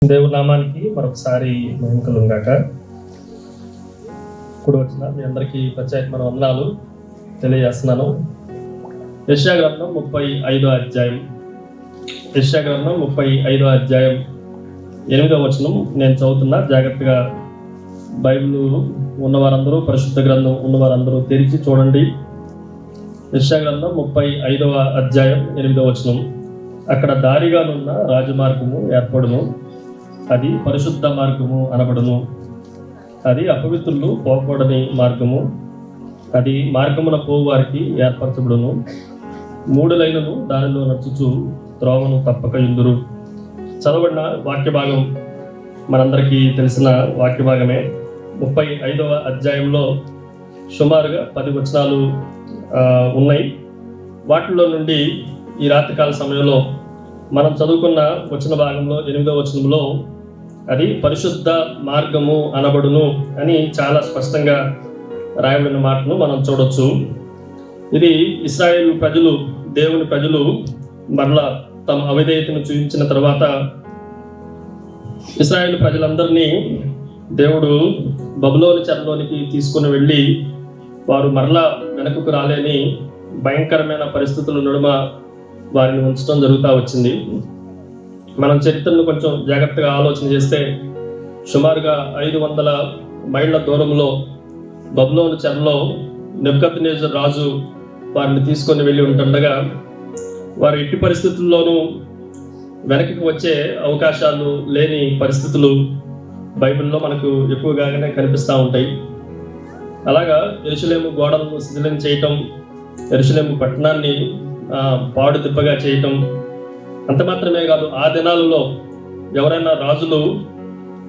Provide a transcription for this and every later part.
దేవుడి నామానికి మరొకసారి మహిమకలుగాక. ఇప్పుడు వచ్చిన మీ అందరికీ ప్రత్యేకమైన వందనాలు తెలియజేస్తున్నాను. యెషయా గ్రంథం 35వ అధ్యాయం 8వ వచనం నేను చదువుతున్నా. జాగ్రత్తగా బైబిల్ ఉన్నవారందరూ, పరిశుద్ధ గ్రంథం ఉన్నవారందరూ తెరిచి చూడండి. యెషయా గ్రంథం 35వ అధ్యాయం 8వ వచనం. అక్కడ దారిగానున్న రాజమార్గము ఏర్పడును, అది పరిశుద్ధ మార్గము అనబడును. అది అపవిత్రులు పోకూడని మార్గము, అది మార్గమున పోవు వారికి ఏర్పరచబడును. 3 లైన్లు దానిలో నడుచుచు త్రోవను తప్పక యుందురు. చదవబడిన వాక్య భాగం మనందరికీ తెలిసిన వాక్య భాగమే. 35వ అధ్యాయంలో సుమారుగా 10 వచనాలు ఉన్నాయి. వాటిలో నుండి ఈ రాత్రికాల సమయంలో మనం చదువుకున్న వచన భాగంలో 8వ వచనంలో అది పరిశుద్ధ మార్గము అనబడును అని చాలా స్పష్టంగా రాయబడిన మాటను మనం చూడొచ్చు. ఇది ఇశ్రాయేలు ప్రజలు, దేవుని ప్రజలు మరలా తమ అవిధేయతను చూపించిన తర్వాత ఇశ్రాయేలు ప్రజలందరినీ దేవుడు బబులోను చెరలోనికి తీసుకుని వెళ్ళి వారు మరలా వెనకకు రాలేని భయంకరమైన పరిస్థితుల నడుమ వారిని ఉంచడం జరుగుతూ వచ్చింది. మనం చరిత్రను కొంచెం జాగ్రత్తగా ఆలోచన చేస్తే సుమారుగా 500 మైళ్ళ దూరంలో బబులోను చెరలో నెబుకద్నెజర్ రాజు వారిని తీసుకొని వెళ్ళి ఉంటుండగా వారు ఎట్టి పరిస్థితుల్లోనూ వెనక్కి వచ్చే అవకాశాలు లేని పరిస్థితులు బైబిల్లో మనకు ఎక్కువగానే కనిపిస్తూ ఉంటాయి. అలాగా యెరూషలేము గోడలను శిథిలం చేయటం, యెరూషలేము పట్టణాన్ని పాడు దిబ్బగా చేయటం, అంత మాత్రమే కాదు, ఆ దినాలలో ఎవరైనా రాజులు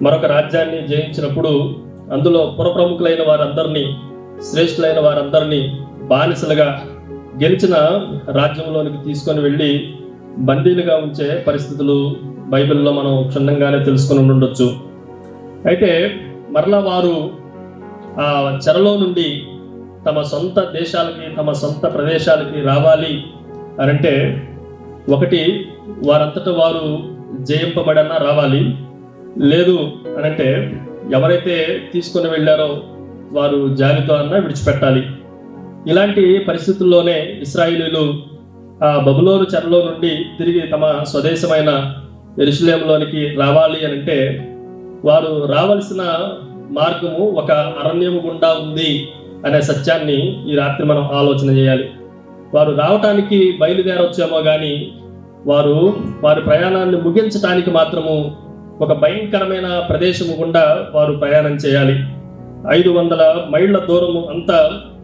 మరొక రాజ్యాన్ని జయించినప్పుడు అందులో పురప్రముఖులైన వారందరినీ, శ్రేష్ఠులైన వారందరినీ బానిసలుగా గెలిచిన రాజ్యంలోనికి తీసుకొని వెళ్ళి బందీలుగా ఉంచే పరిస్థితులు బైబిల్లో మనం క్షుణ్ణంగానే తెలుసుకొని ఉండొచ్చు. అయితే మరలా వారు ఆ చెరలో నుండి తమ సొంత దేశాలకి, తమ సొంత ప్రదేశాలకి రావాలి అనంటే ఒకటి వారంతటా వారు జయింపబడన్నా రావాలి, లేదు అనంటే ఎవరైతే తీసుకొని వెళ్ళారో వారు జాలితో అన్నా విడిచిపెట్టాలి. ఇలాంటి పరిస్థితుల్లోనే ఇశ్రాయేలీయులు ఆ బబులోను చెరలో నుండి తిరిగి తమ స్వదేశమైన యెరూషలేములోనికి రావాలి అనంటే వారు రావాల్సిన మార్గము ఒక అరణ్యము గుండా ఉంది అనే సత్యాన్ని ఈ రాత్రి మనం ఆలోచన చేయాలి. వారు రావటానికి బయలుదేరొచ్చేమో కానీ వారి ప్రయాణాన్ని ముగించడానికి మాత్రము ఒక భయంకరమైన ప్రదేశము గుండా వారు ప్రయాణం చేయాలి. 500 మైళ్ళ దూరము అంతా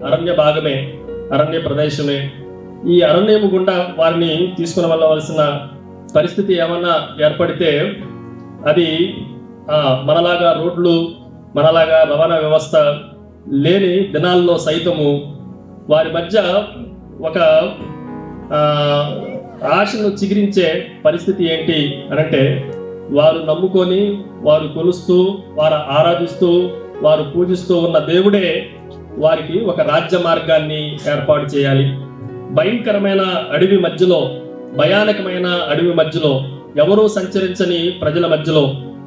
అరణ్య భాగమే, అరణ్య ప్రదేశమే. ఈ అరణ్యము గుండా వారిని తీసుకుని వెళ్ళవలసిన పరిస్థితి ఏమన్నా ఏర్పడితే అది మనలాగా రోడ్లు, మనలాగా రవాణా వ్యవస్థ లేని దినాల్లో సైతము వారి మధ్య ఒక ఆశను చిగురించే పరిస్థితి ఏంటి అనంటే వారు నమ్ముకొని, వారు కొలుస్తూ, వారు ఆరాధిస్తూ, వారు పూజిస్తూ ఉన్న దేవుడే వారికి ఒక రాజ్య మార్గాన్ని ఏర్పాటు చేయాలి. భయంకరమైన అడవి మధ్యలో, భయానకమైన అడవి మధ్యలో, ఎవరూ సంచరించని ప్రజల మధ్యలో,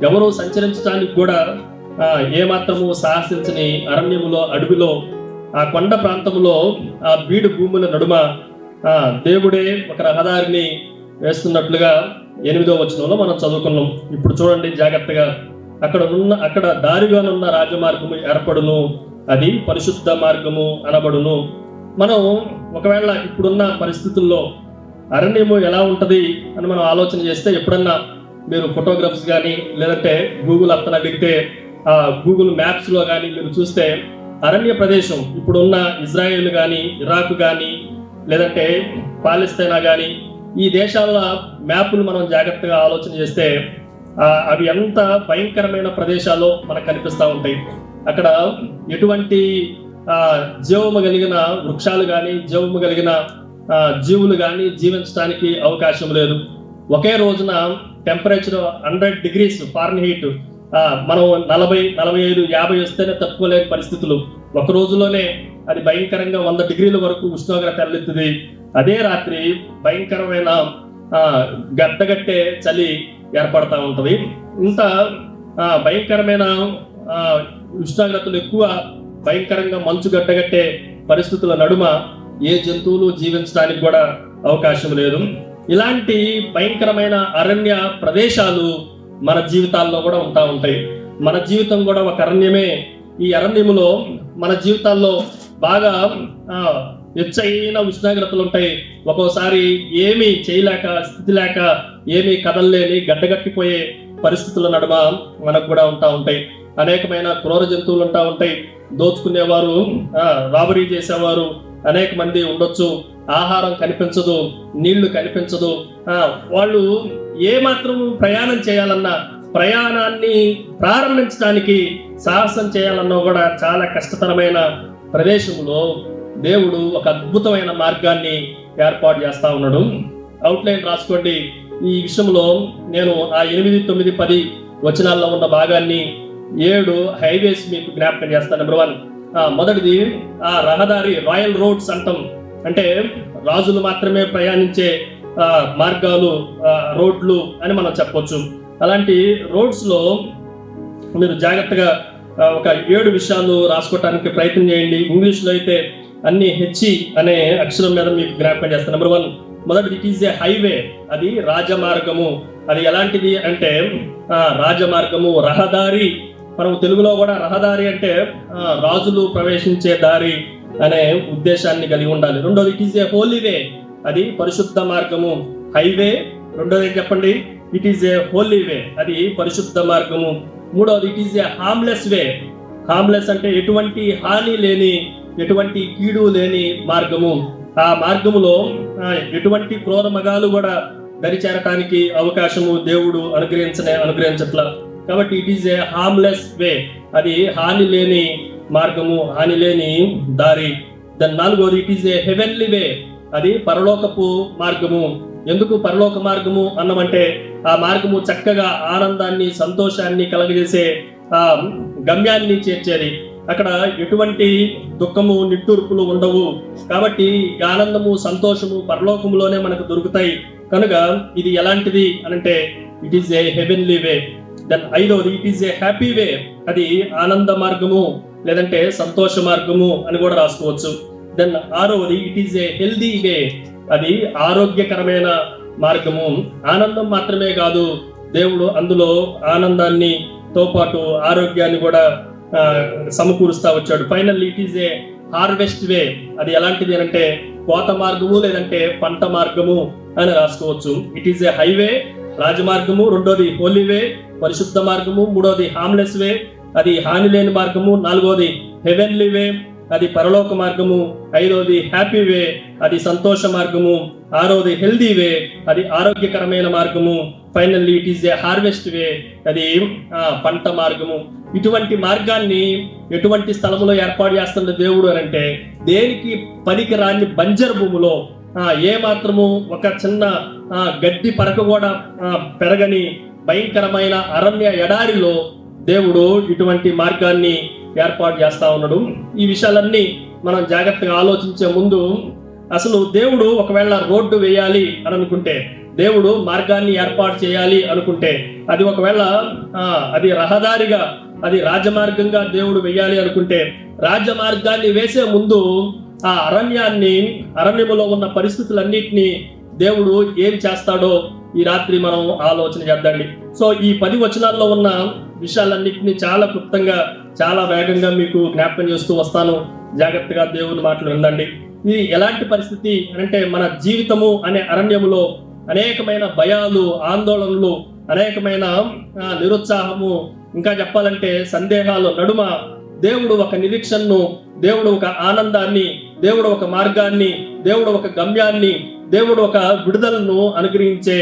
ఎవరూ సంచరించడానికి కూడా ఏమాత్రము సాహసించని అరణ్యములో, అడవిలో, ఆ కొండ ప్రాంతంలో, ఆ బీడు భూముల నడుమ దేవుడే ఒక రహదారిని వేస్తున్నట్లుగా 8వ వచనంలో మనం చదువుకున్నాం. ఇప్పుడు చూడండి జాగ్రత్తగా. అక్కడ దారిగానున్న రాజమార్గము ఏర్పడును, అది పరిశుద్ధ మార్గము అనబడును. మనం ఒకవేళ ఇప్పుడున్న పరిస్థితుల్లో అరణ్యము ఎలా ఉంటుంది అని మనం ఆలోచన చేస్తే, ఎప్పుడన్నా మీరు ఫోటోగ్రాఫ్స్ కానీ లేదంటే గూగుల్ అత్తను అడిగితే గూగుల్ మ్యాప్స్లో కానీ మీరు చూస్తే అరణ్య ప్రదేశం ఇప్పుడున్న ఇజ్రాయేల్ కానీ, ఇరాక్ కానీ, లేదంటే పాలస్తీనా కానీ, ఈ దేశాల మ్యాపులు మనం జాగ్రత్తగా ఆలోచన చేస్తే అవి ఎంత భయంకరమైన ప్రదేశాల్లో మనకు కనిపిస్తూ ఉంటాయి. అక్కడ ఎటువంటి జీవము కలిగిన వృక్షాలు కానీ, జీవము కలిగిన జీవులు కానీ జీవించడానికి అవకాశం లేదు. ఒకే రోజున టెంపరేచర్ 100 degrees ఫారెన్హీట్, మనం 40, 45, 50 వస్తేనే తట్టుకోలేని పరిస్థితులు. ఒక రోజులోనే అది భయంకరంగా 100 degrees వరకు ఉష్ణోగ్రత వెళ్ళుతుంది. అదే రాత్రి భయంకరమైన గడ్డగట్టే చలి ఏర్పడతా ఉంటుంది. ఇంత భయంకరమైన ఉష్ణోగ్రతలు ఎక్కువ, భయంకరంగా మంచు గడ్డగట్టే పరిస్థితుల నడుమ ఏ జంతువులు జీవించడానికి కూడా అవకాశం లేదు. ఇలాంటి భయంకరమైన అరణ్య ప్రదేశాలు మన జీవితాల్లో కూడా ఉంటాయి. మన జీవితం కూడా ఒక అరణ్యమే. ఈ అరణ్యములో మన జీవితాల్లో బాగా ఎచ్చైన ఉష్ణోగ్రతలు ఉంటాయి. ఒక్కోసారి ఏమీ చేయలేక, స్థితి లేక, ఏమీ కదలలేని గడ్డగట్టిపోయే పరిస్థితుల నడుమ మనకు కూడా ఉంటాయి. అనేకమైన క్రూర జంతువులు ఉంటాయి. దోచుకునేవారు, రాబరీ చేసేవారు అనేక మంది ఉండొచ్చు. ఆహారం కనిపించదు, నీళ్లు కనిపించదు. వాళ్ళు ఏ మాత్రం ప్రయాణం చేయాలన్నా, ప్రయాణాన్ని ప్రారంభించడానికి సాహసం చేయాలన్నా కూడా చాలా కష్టతరమైన ప్రదేశంలో దేవుడు ఒక అద్భుతమైన మార్గాన్ని ఏర్పాటు చేస్తా ఉన్నాడు. అవుట్లైన్ రాసుకోండి. ఈ విషయంలో నేను ఆ 8, 9, 10 వచనాల్లో ఉన్న భాగాన్ని 7 హైవేస్ మీకు జ్ఞాపకం చేస్తాను. నెంబర్ 1, మొదటిది రహదారి, రాయల్ రోడ్స్ అంటాం. అంటే రాజులు మాత్రమే ప్రయాణించే మార్గాలు, రోడ్లు అని మనం చెప్పొచ్చు. అలాంటి రోడ్స్ లో మీరు జాగ్రత్తగా ఒక 7 విషయాలు రాసుకోవటానికి ప్రయత్నం చేయండి. ఇంగ్లీష్ లో అయితే అన్ని హెచ్ఈ అనే అక్షరం మీద మీకు జ్ఞాపకం చేస్తాను. నెంబర్ 1, మొదటిది ఇట్ ఈజ్ ఏ హైవే. అది రాజమార్గము. అది ఎలాంటిది అంటే రాజమార్గము, రహదారి. మనం తెలుగులో కూడా రహదారి అంటే రాజులు ప్రవేశించే దారి అనే ఉద్దేశాన్ని కలిగి ఉండాలి. రెండోది ఇట్ ఈజ్ ఏ హోలీ వే. అది పరిశుద్ధ మార్గము. హైవే. రెండోది ఏం చెప్పండి? ఇట్ ఈజ్ ఏ హోలీ వే. అది పరిశుద్ధ మార్గము. మూడోది it is A harmless way. Harmless అంటే ఎటువంటి హాని లేని, ఎటువంటి కీడు లేని మార్గము. ఆ మార్గములో ఎటువంటి క్రూర మగాలు కూడా దరిచేరటానికి అవకాశము దేవుడు అనుగ్రహించట్ల. కాబట్టి ఇట్ ఈజ్ ఏ హార్మ్లెస్ వే. అది హాని లేని మార్గము, హాని లేని దారి. దాని 4వది ఇట్ ఈజ్ ఏ హెవెన్లీ వే. అది పరలోకపు మార్గము. ఎందుకు పరలోక మార్గము అన్నమంటే ఆ మార్గము చక్కగా ఆనందాన్ని, సంతోషాన్ని కలగజేసే గమ్యాన్ని చేర్చేది. అక్కడ ఎటువంటి దుఃఖము, నిట్టూర్పులు ఉండవు. కాబట్టి ఆనందము, సంతోషము పరలోకములోనే మనకు దొరుకుతాయి. కనుక ఇది ఎలాంటిది అనంటే it is a heavenly way. Then 5వది it is a happy way. అది ఆనంద మార్గము లేదంటే సంతోష మార్గము అని కూడా రాసుకోవచ్చు. దెన్ 6వది it is a healthy way. అది ఆరోగ్యకరమైన మార్గము. ఆనందం మాత్రమే కాదు, దేవుడు అందులో ఆనందాన్ని తో పాటు ఆరోగ్యాన్ని కూడా సమకూరుస్తా వచ్చాడు. Finally it is a harvest way. అది ఎలాంటిది అంటే కోత మార్గము లేదంటే పంట మార్గము అని రాసుకోవచ్చు. ఇట్ ఈజ్ ఏ హైవే, రాజమార్గము. రెండోది హోలీ వే, పరిశుద్ధ మార్గము. మూడోది హార్మ్లెస్ వే, అది హాని లేని మార్గము. 4వది హెవెన్లీ వే, అది పరలోక మార్గము. 5వది హ్యాపీ వే, అది సంతోష మార్గము. 6వది హెల్దీ వే, అది ఆరోగ్యకరమైన మార్గము. Finally it is a harvest way, అది పంట మార్గము. ఇటువంటి మార్గాన్ని ఎటువంటి స్థలములో ఏర్పాటు చేస్తున్న దేవుడు అని అంటే దేనికి పనికి రాని బంజర్ భూములో, ఏ మాత్రము ఒక చిన్న గడ్డి పరక కూడా పెరగని భయంకరమైన అరణ్య ఎడారిలో దేవుడు ఇటువంటి మార్గాన్ని ఏర్పాటు చేస్తా ఉన్నాడు. ఈ విషయాలన్నీ మనం జాగ్రత్తగా ఆలోచించే ముందు, అసలు దేవుడు ఒకవేళ రోడ్డు వేయాలి అని అనుకుంటే, దేవుడు మార్గాన్ని ఏర్పాటు చేయాలి అనుకుంటే, అది ఒకవేళ అది రహదారిగా, అది రాజమార్గంగా దేవుడు వేయాలి అనుకుంటే, రాజమార్గాన్ని వేసే ముందు ఆ అరణ్యములో ఉన్న పరిస్థితులన్నిటినీ దేవుడు ఏం చేస్తాడో ఈ రాత్రి మనం ఆలోచన చేద్దాండి. సో ఈ 10 వచనాల్లో ఉన్న విషయాలన్నింటినీ చాలా క్లుప్తంగా, చాలా వేగంగా మీకు జ్ఞాపకం చేస్తూ వస్తాను. జాగ్రత్తగా దేవుని మాటలు వినండి. ఇది ఎలాంటి పరిస్థితి అంటే మన జీవితము అనే అరణ్యములో అనేకమైన భయాలు, ఆందోళనలు, అనేకమైన నిరుత్సాహము, ఇంకా చెప్పాలంటే సందేహాలు నడుమ దేవుడు ఒక నిరీక్షణను, దేవుడు ఒక ఆనందాన్ని, దేవుడు ఒక మార్గాన్ని, దేవుడు ఒక గమ్యాన్ని, దేవుడు ఒక విడుదలను అనుగ్రహించే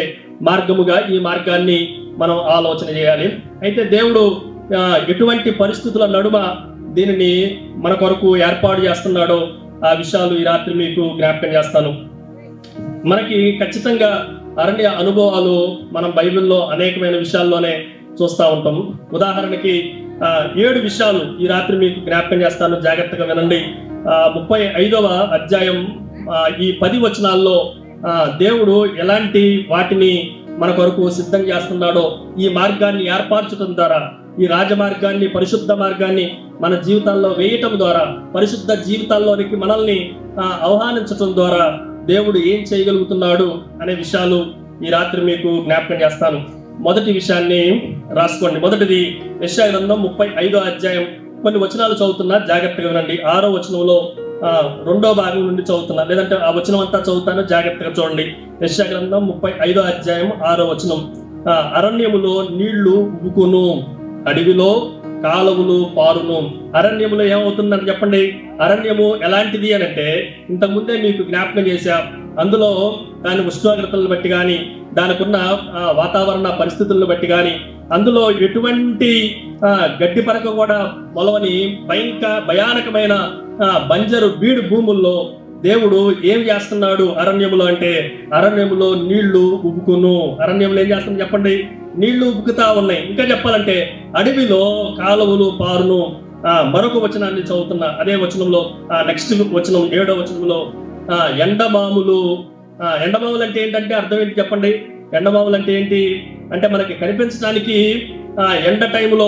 మార్గముగా ఈ మార్గాన్ని మనం ఆలోచన చేయాలి. అయితే దేవుడు ఎటువంటి పరిస్థితుల నడుమ దీనిని మన కొరకు ఏర్పాటు చేస్తున్నాడో ఆ విషయాలు ఈ రాత్రి మీకు జ్ఞాపకం చేస్తాను. మనకి ఖచ్చితంగా అరణ్య అనుభవాలు మనం బైబిల్లో అనేకమైన విషయాల్లోనే చూస్తూ ఉంటాం. ఉదాహరణకి 7 విషయాలు ఈ రాత్రి మీకు జ్ఞాపకం చేస్తాను, జాగ్రత్తగా వినండి. 35వ అధ్యాయం ఈ 10 వచనాల్లో దేవుడు ఎలాంటి వాటిని మన కొరకు సిద్ధం చేస్తున్నాడో ఈ మార్గాన్ని ఏర్పరచడం ద్వారా, ఈ రాజమార్గాన్ని, పరిశుద్ధ మార్గాన్ని మన జీవితాల్లో వేయటం ద్వారా, పరిశుద్ధ జీవితాల్లోనికి మనల్ని ఆహ్వానించటం ద్వారా దేవుడు ఏం చేయగలుగుతున్నాడు అనే విషయాలు ఈ రాత్రి మీకు జ్ఞాపకం చేస్తాను. మొదటి విషయాన్ని రాసుకోండి. మొదటిది యెషయా గ్రంథం 35వ అధ్యాయం. కొన్ని వచనాలు చదువుతున్నా, జాగ్రత్తగా వినండి. 6వ వచనంలో 2వ భాగం నుండి చదువుతున్నా, లేదంటే ఆ వచనం అంతా చదువుతాను, జాగ్రత్తగా చూడండి. యెషయా గ్రంథం 35వ అధ్యాయం 6వ వచనం. అరణ్యములో నీళ్లు ఉబుకును, అడవిలో కాలువలు పారును. అరణ్యములో ఏమవుతుందని చెప్పండి. అరణ్యము ఎలాంటిది అని అంటే, ఇంతకుముందే మీకు జ్ఞాపకం చేశా. అందులో దాని ఉష్ణోగ్రతలను బట్టి కానీ, దానికి ఉన్న వాతావరణ పరిస్థితులను బట్టి కానీ, అందులో ఎటువంటి గడ్డి పరక కూడా మొలవని భయానకమైన బంజరు బీడు భూముల్లో దేవుడు ఏం చేస్తున్నాడు అరణ్యములో అంటే, అరణ్యములో నీళ్లు ఉబుకును. అరణ్యంలో ఏం చేస్తుంది చెప్పండి, నీళ్లు ఉబుకుతా ఉన్నాయి. ఇంకా చెప్పాలంటే అడవిలో కాలువలు పారును. మరొక వచనాన్ని చదువుతున్నా, అదే వచనంలో నెక్స్ట్ వచనం 7వ వచనంలో ఎండమాములు. ఎండమాములు అంటే ఏంటంటే అర్థం ఏంటి చెప్పండి. ఎండమాములు అంటే ఏంటి అంటే, మనకి కనిపించడానికి ఎండ టైంలో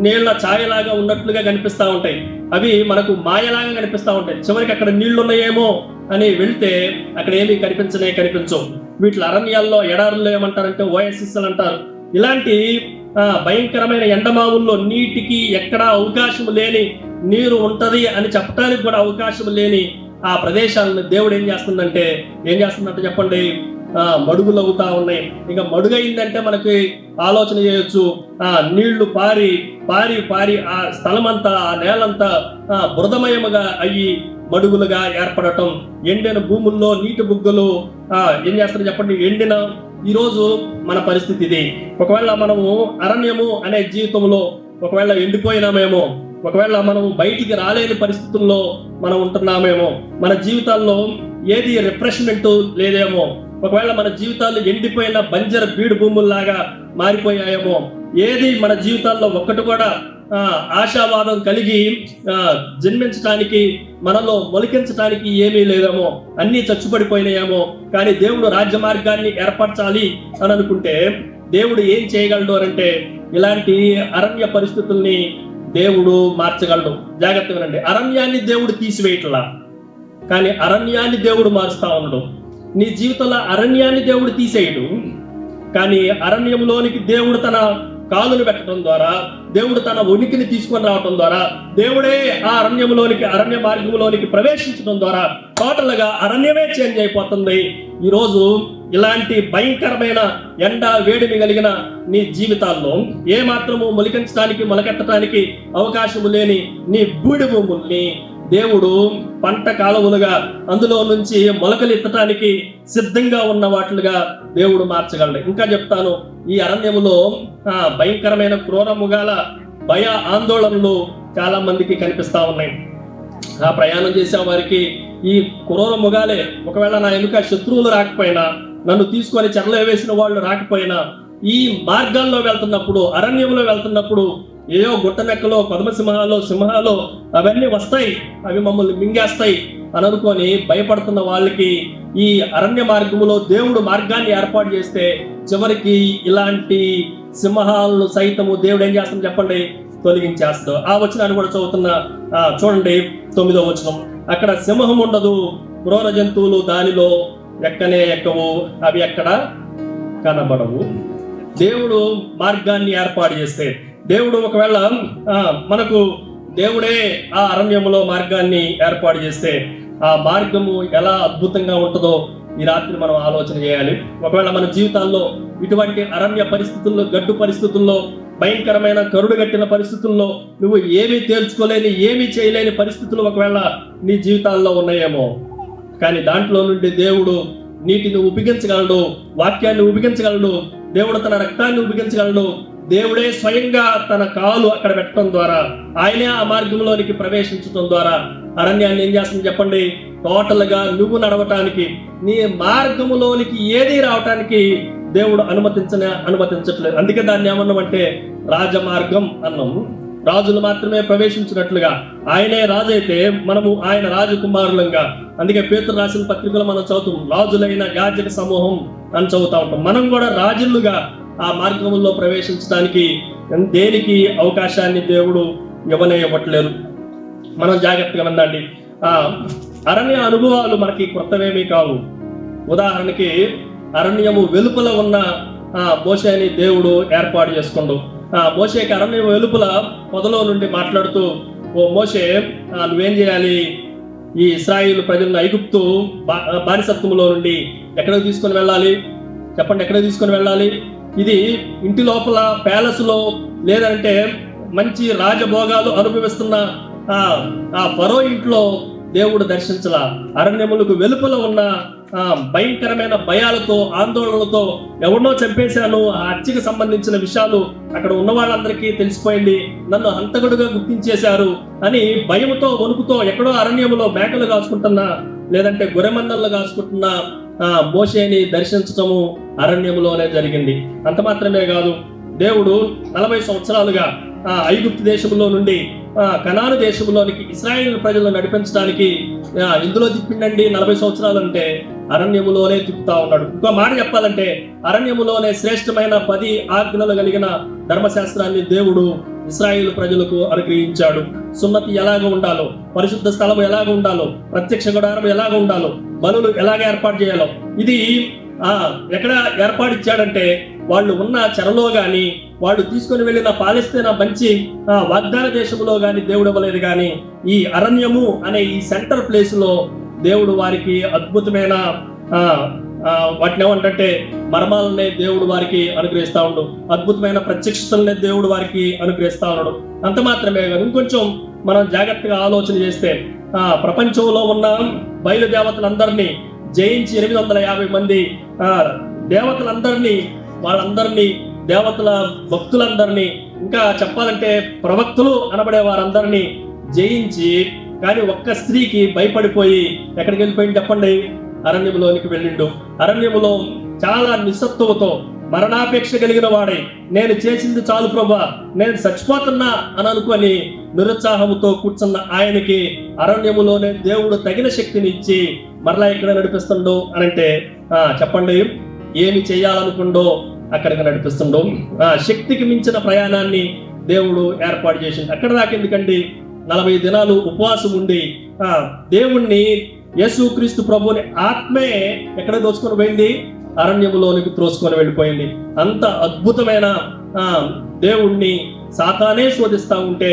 నీళ్ల ఛాయలాగా ఉన్నట్లుగా కనిపిస్తూ ఉంటాయి. అవి మనకు మాయలాగా కనిపిస్తూ ఉంటాయి. చివరికి అక్కడ నీళ్లు ఉన్నాయేమో అని వెళ్తే అక్కడ ఏమీ కనిపించవు. వీటి అరణ్యాల్లో, ఎడారుల్లో ఏమంటారంటే ఓఎస్ఎస్ఎల్ అంటారు. ఇలాంటి భయంకరమైన ఎండమావుల్లో నీటికి ఎక్కడా అవకాశం లేని, నీరు ఉంటది అని చెప్పడానికి కూడా అవకాశం లేని ఆ ప్రదేశాలను దేవుడు ఏం చేస్తుందంటే చెప్పండి, మడుగులు అవుతా ఉన్నాయి. ఇంకా మడుగైందంటే మనకి ఆలోచన చేయొచ్చు, నీళ్లు పారి పారి పారి ఆ స్థలమంతా, ఆ నేలంతా బురదమయముగా అయ్యి మడుగులుగా ఏర్పడటం, ఎండిన భూముల్లో నీటి బుగ్గలు ఏం చేస్తారు చెప్పండి, ఎండిన. ఈరోజు మన పరిస్థితి ఇది. ఒకవేళ మనము అరణ్యము అనే జీవితంలో ఒకవేళ ఎండిపోయినామేమో, ఒకవేళ మనం బయటికి రాలేని పరిస్థితుల్లో మనం ఉంటున్నామేమో, మన జీవితాల్లో ఏది రిఫ్రెష్మెంట్ లేదేమో, ఒకవేళ మన జీవితాలు ఎండిపోయిన బంజర బీడు భూముల్లాగా మారిపోయాయేమో, ఏది మన జీవితాల్లో ఒక్కటి కూడా ఆశావాదం కలిగి జన్మించడానికి, మనలో మొలికించడానికి ఏమీ లేదేమో, అన్నీ చచ్చుపడిపోయినాయేమో. కానీ దేవుడు రాజ్య మార్గాన్ని ఏర్పరచాలి అని అనుకుంటే దేవుడు ఏం చేయగలడు అంటే, ఇలాంటి అరణ్య పరిస్థితుల్ని దేవుడు మార్చగలడు. జాగ్రత్తగా వినండి. అరణ్యాన్ని దేవుడు తీసివేయట్లా, కానీ అరణ్యాన్ని దేవుడు మారుస్తా ఉన్నాడు. నీ జీవితంలో అరణ్యాన్ని దేవుడు తీసేయడు, కానీ అరణ్యంలోనికి దేవుడు తన కాలును పెట్టడం ద్వారా, దేవుడు తన ఉనికిని తీసుకొని రావడం ద్వారా, దేవుడే ఆ అరణ్యంలోనికి, అరణ్య మార్గంలోనికి ప్రవేశించడం ద్వారా టోటల్ గా అరణ్యమే చేంజ్ అయిపోతుంది. ఈరోజు ఇలాంటి భయంకరమైన ఎండ వేడిమి కలిగిన నీ జీవితాల్లో ఏ మాత్రము మొలికించడానికి, మొలకెత్తడానికి అవకాశము లేని నీ బూడి భూముల్ని దేవుడు పంట కాలువలుగా, అందులో నుంచి మొలకలు ఎత్తడానికి సిద్ధంగా ఉన్న వాటిలుగా దేవుడు మార్చగలడు. ఇంకా చెప్తాను, ఈ అరణ్యములో భయంకరమైన క్రూర మృగాల భయ ఆందోళనలు చాలా మందికి కనిపిస్తా ఉన్నాయి. ఆ ప్రయాణం చేసే వారికి ఈ క్రూర మృగాలే, ఒకవేళ నా ఎన్నుక శత్రువులు రాకపోయినా, నన్ను తీసుకొని చెరలో వేసిన వాళ్ళు రాకపోయినా, ఈ మార్గాల్లో వెళ్తున్నప్పుడు, అరణ్యంలో వెళ్తున్నప్పుడు ఏయో గుట్టనెక్కలో, సింహాలో అవన్నీ వస్తాయి, అవి మమ్మల్ని మింగేస్తాయి అని అనుకొని భయపడుతున్న వాళ్ళకి ఈ అరణ్య మార్గములో దేవుడు మార్గాన్ని ఏర్పాటు చేస్తే చివరికి ఇలాంటి సింహాలను సైతము దేవుడు ఏం చేస్తాం చెప్పండి, తొలగించేస్తాడు. ఆ వచనాన్ని కూడా చదువుతున్నా, చూడండి 9వ వచనం. అక్కడ సింహం ఉండదు, క్రూర జంతువులు దానిలో ఎక్కవు, అవి ఎక్కడ కనబడవు. దేవుడు మార్గాన్ని ఏర్పాటు చేస్తే, దేవుడు ఒకవేళ మనకు దేవుడే ఆ అరణ్యములో మార్గాన్ని ఏర్పాటు చేస్తే ఆ మార్గము ఎలా అద్భుతంగా ఉంటుందో ఈ రాత్రి మనం ఆలోచన చేయాలి. ఒకవేళ మన జీవితాల్లో ఇటువంటి అరణ్య పరిస్థితుల్లో, గడ్డు పరిస్థితుల్లో, భయంకరమైన కరుడు గట్టిన పరిస్థితుల్లో నువ్వు ఏమీ తేల్చుకోలేని, ఏమీ చేయలేని పరిస్థితులు ఒకవేళ నీ జీవితాల్లో ఉన్నాయేమో, కానీ దాంట్లో నుండి దేవుడు నీటిని ఉపయోగించగలడు, వాక్యాన్ని ఉపయోగించగలడు, దేవుడు తన రక్తాన్ని ఉపయోగించగలడు. దేవుడే స్వయంగా తన కాలు అక్కడ పెట్టడం ద్వారా, ఆయనే ఆ మార్గంలోనికి ప్రవేశించడం ద్వారా అరణ్యాన్ని ఏం చేస్తుంది చెప్పండి, టోటల్ గా నువ్వు నడవటానికి, నీ మార్గములోనికి ఏది రావటానికి దేవుడు అనుమతించట్లేదు. అందుకే దాన్ని ఏమన్నామంటే రాజమార్గం అన్నాం. రాజులు మాత్రమే ప్రవేశించినట్లుగా ఆయనే రాజు అయితే మనము ఆయన రాజకుమారులంగా, అందుకే పేతురు రాసిన పత్రికలో మనం చదువుతాం, రాజులైన యాజక సమూహం అని చదువుతా ఉంటాం. మనం కూడా రాజులుగా ఆ మార్గంలో ప్రవేశించడానికి దేనికి అవకాశాన్ని దేవుడు ఇవ్వట్లేరు. మనం జాగ్రత్తగా ఉందండి. అరణ్య అనుభవాలు మనకి కొత్తవేమీ కావు. ఉదాహరణకి అరణ్యము వెలుపల ఉన్న మోషేని దేవుడు ఏర్పాటు చేసుకుండు. మోషేకి అరణ్యం వెలుపల పొదలో నుండి మాట్లాడుతూ, ఓ మోషే, నువ్వేం చేయాలి, ఈ ఇశ్రాయేలు ప్రజలను ఐగుప్తు బానిసత్వంలో నుండి ఎక్కడికి తీసుకొని వెళ్ళాలి చెప్పండి, ఎక్కడికి తీసుకొని వెళ్ళాలి? ఇది ఇంటి లోపల ప్యాలెస్లో, లేదంటే మంచి రాజభోగాలు అనుభవిస్తున్న ఆ ఫరో ఇంట్లో దేవుడు దర్శించాల. అరణ్యములకు వెలుపల ఉన్న భయంకరమైన భయాలతో, ఆందోళనలతో, ఎవరినో చంపేశాను, ఆ హత్యకు సంబంధించిన విషయాలు అక్కడ ఉన్న వాళ్ళందరికీ తెలిసిపోయింది, నన్ను హంతకుడుగా గుర్తించేశారు అని భయంతో, వణుకుతో ఎక్కడో అరణ్యములో మేకలు కాసుకుంటున్నా, లేదంటే గొర్రెమందలు కాసుకుంటున్న మోషేని దర్శించటము అరణ్యములోనే జరిగింది. అంత మాత్రమే కాదు, దేవుడు 40 సంవత్సరాలుగా ఐగుప్తు దేశంలో నుండి కనాను దేశంలోనికి ఇశ్రాయేలు ప్రజలను నడిపించడానికి ఇందులో తిప్పిండండి 40 సంవత్సరాలు అంటే అరణ్యములోనే తిప్పుతా ఉన్నాడు. ఇంకో మాట చెప్పాలంటే అరణ్యములోనే శ్రేష్టమైన 10 ఆజ్ఞలు కలిగిన ధర్మశాస్త్రాన్ని దేవుడు ఇశ్రాయేలు ప్రజలకు అనుగ్రహించాడు. సున్నతి ఎలాగ ఉండాలో, పరిశుద్ధ స్థలము ఎలాగ ఉండాలో, ప్రత్యక్ష గుడారం ఎలాగ ఉండాలో, బలులు ఎలాగ ఏర్పాటు చేయాలో, ఇది ఎక్కడ ఏర్పాటిచ్చాడంటే వాళ్ళు ఉన్న చెరలో గాని, వాళ్ళు తీసుకొని వెళ్ళిన పాలస్తీనా మంచి వాగ్దాన దేశంలో గాని దేవుడు ఇవ్వలేదు. కానీ ఈ అరణ్యము అనే ఈ సెంటర్ ప్లేస్ లో దేవుడు వారికి అద్భుతమైన వాటిని ఏమంటే మర్మాలనే దేవుడు వారికి అనుగ్రహిస్తా ఉండు, అద్భుతమైన ప్రత్యక్షతలనే దేవుడు వారికి అనుగ్రహిస్తా ఉన్నాడు. అంత మాత్రమే కాదు, ఇంకొంచెం మనం జాగ్రత్తగా ఆలోచన చేస్తే ప్రపంచంలో ఉన్న బయలుదేవతలందరినీ జయించి 850 మంది దేవతలందరినీ, వాళ్ళందరినీ, దేవతల భక్తులందరినీ, ఇంకా చెప్పాలంటే ప్రవక్తలు అనబడే వారందరినీ జయించి, కానీ ఒక్క స్త్రీకి భయపడిపోయి ఎక్కడికి వెళ్ళిపోయింది చెప్పండి? అరణ్యములోనికి వెళ్ళిండు. అరణ్యములో చాలా నిస్సత్తువతో, మరణాపేక్ష కలిగిన వాడై, నేను చేసింది చాలు ప్రభా, నేను చచ్చిపోతున్నా అని అనుకొని నిరుత్సాహంతో కూర్చున్న ఆయనకి అరణ్యములోనే దేవుడు తగిన శక్తిని ఇచ్చి మరలా ఎక్కడ నడిపిస్తుండో అనంటే చెప్పండి, ఏమి చేయాలనుకుండో అక్కడికి నడిపిస్తుండో. శక్తికి మించిన ప్రయాణాన్ని దేవుడు ఏర్పాటు చేసింది. అక్కడ దాకా ఎందుకండి 40 దినాలు ఉపవాసం ఉండి దేవుణ్ణి, యేసుక్రీస్తు ప్రభుని ఆత్మే ఎక్కడ దోచుకొని పోయింది? అరణ్యములోనికి త్రోసుకొని వెళ్ళిపోయింది. అంత అద్భుతమైన దేవుణ్ణి సాతానే శోధిస్తా ఉంటే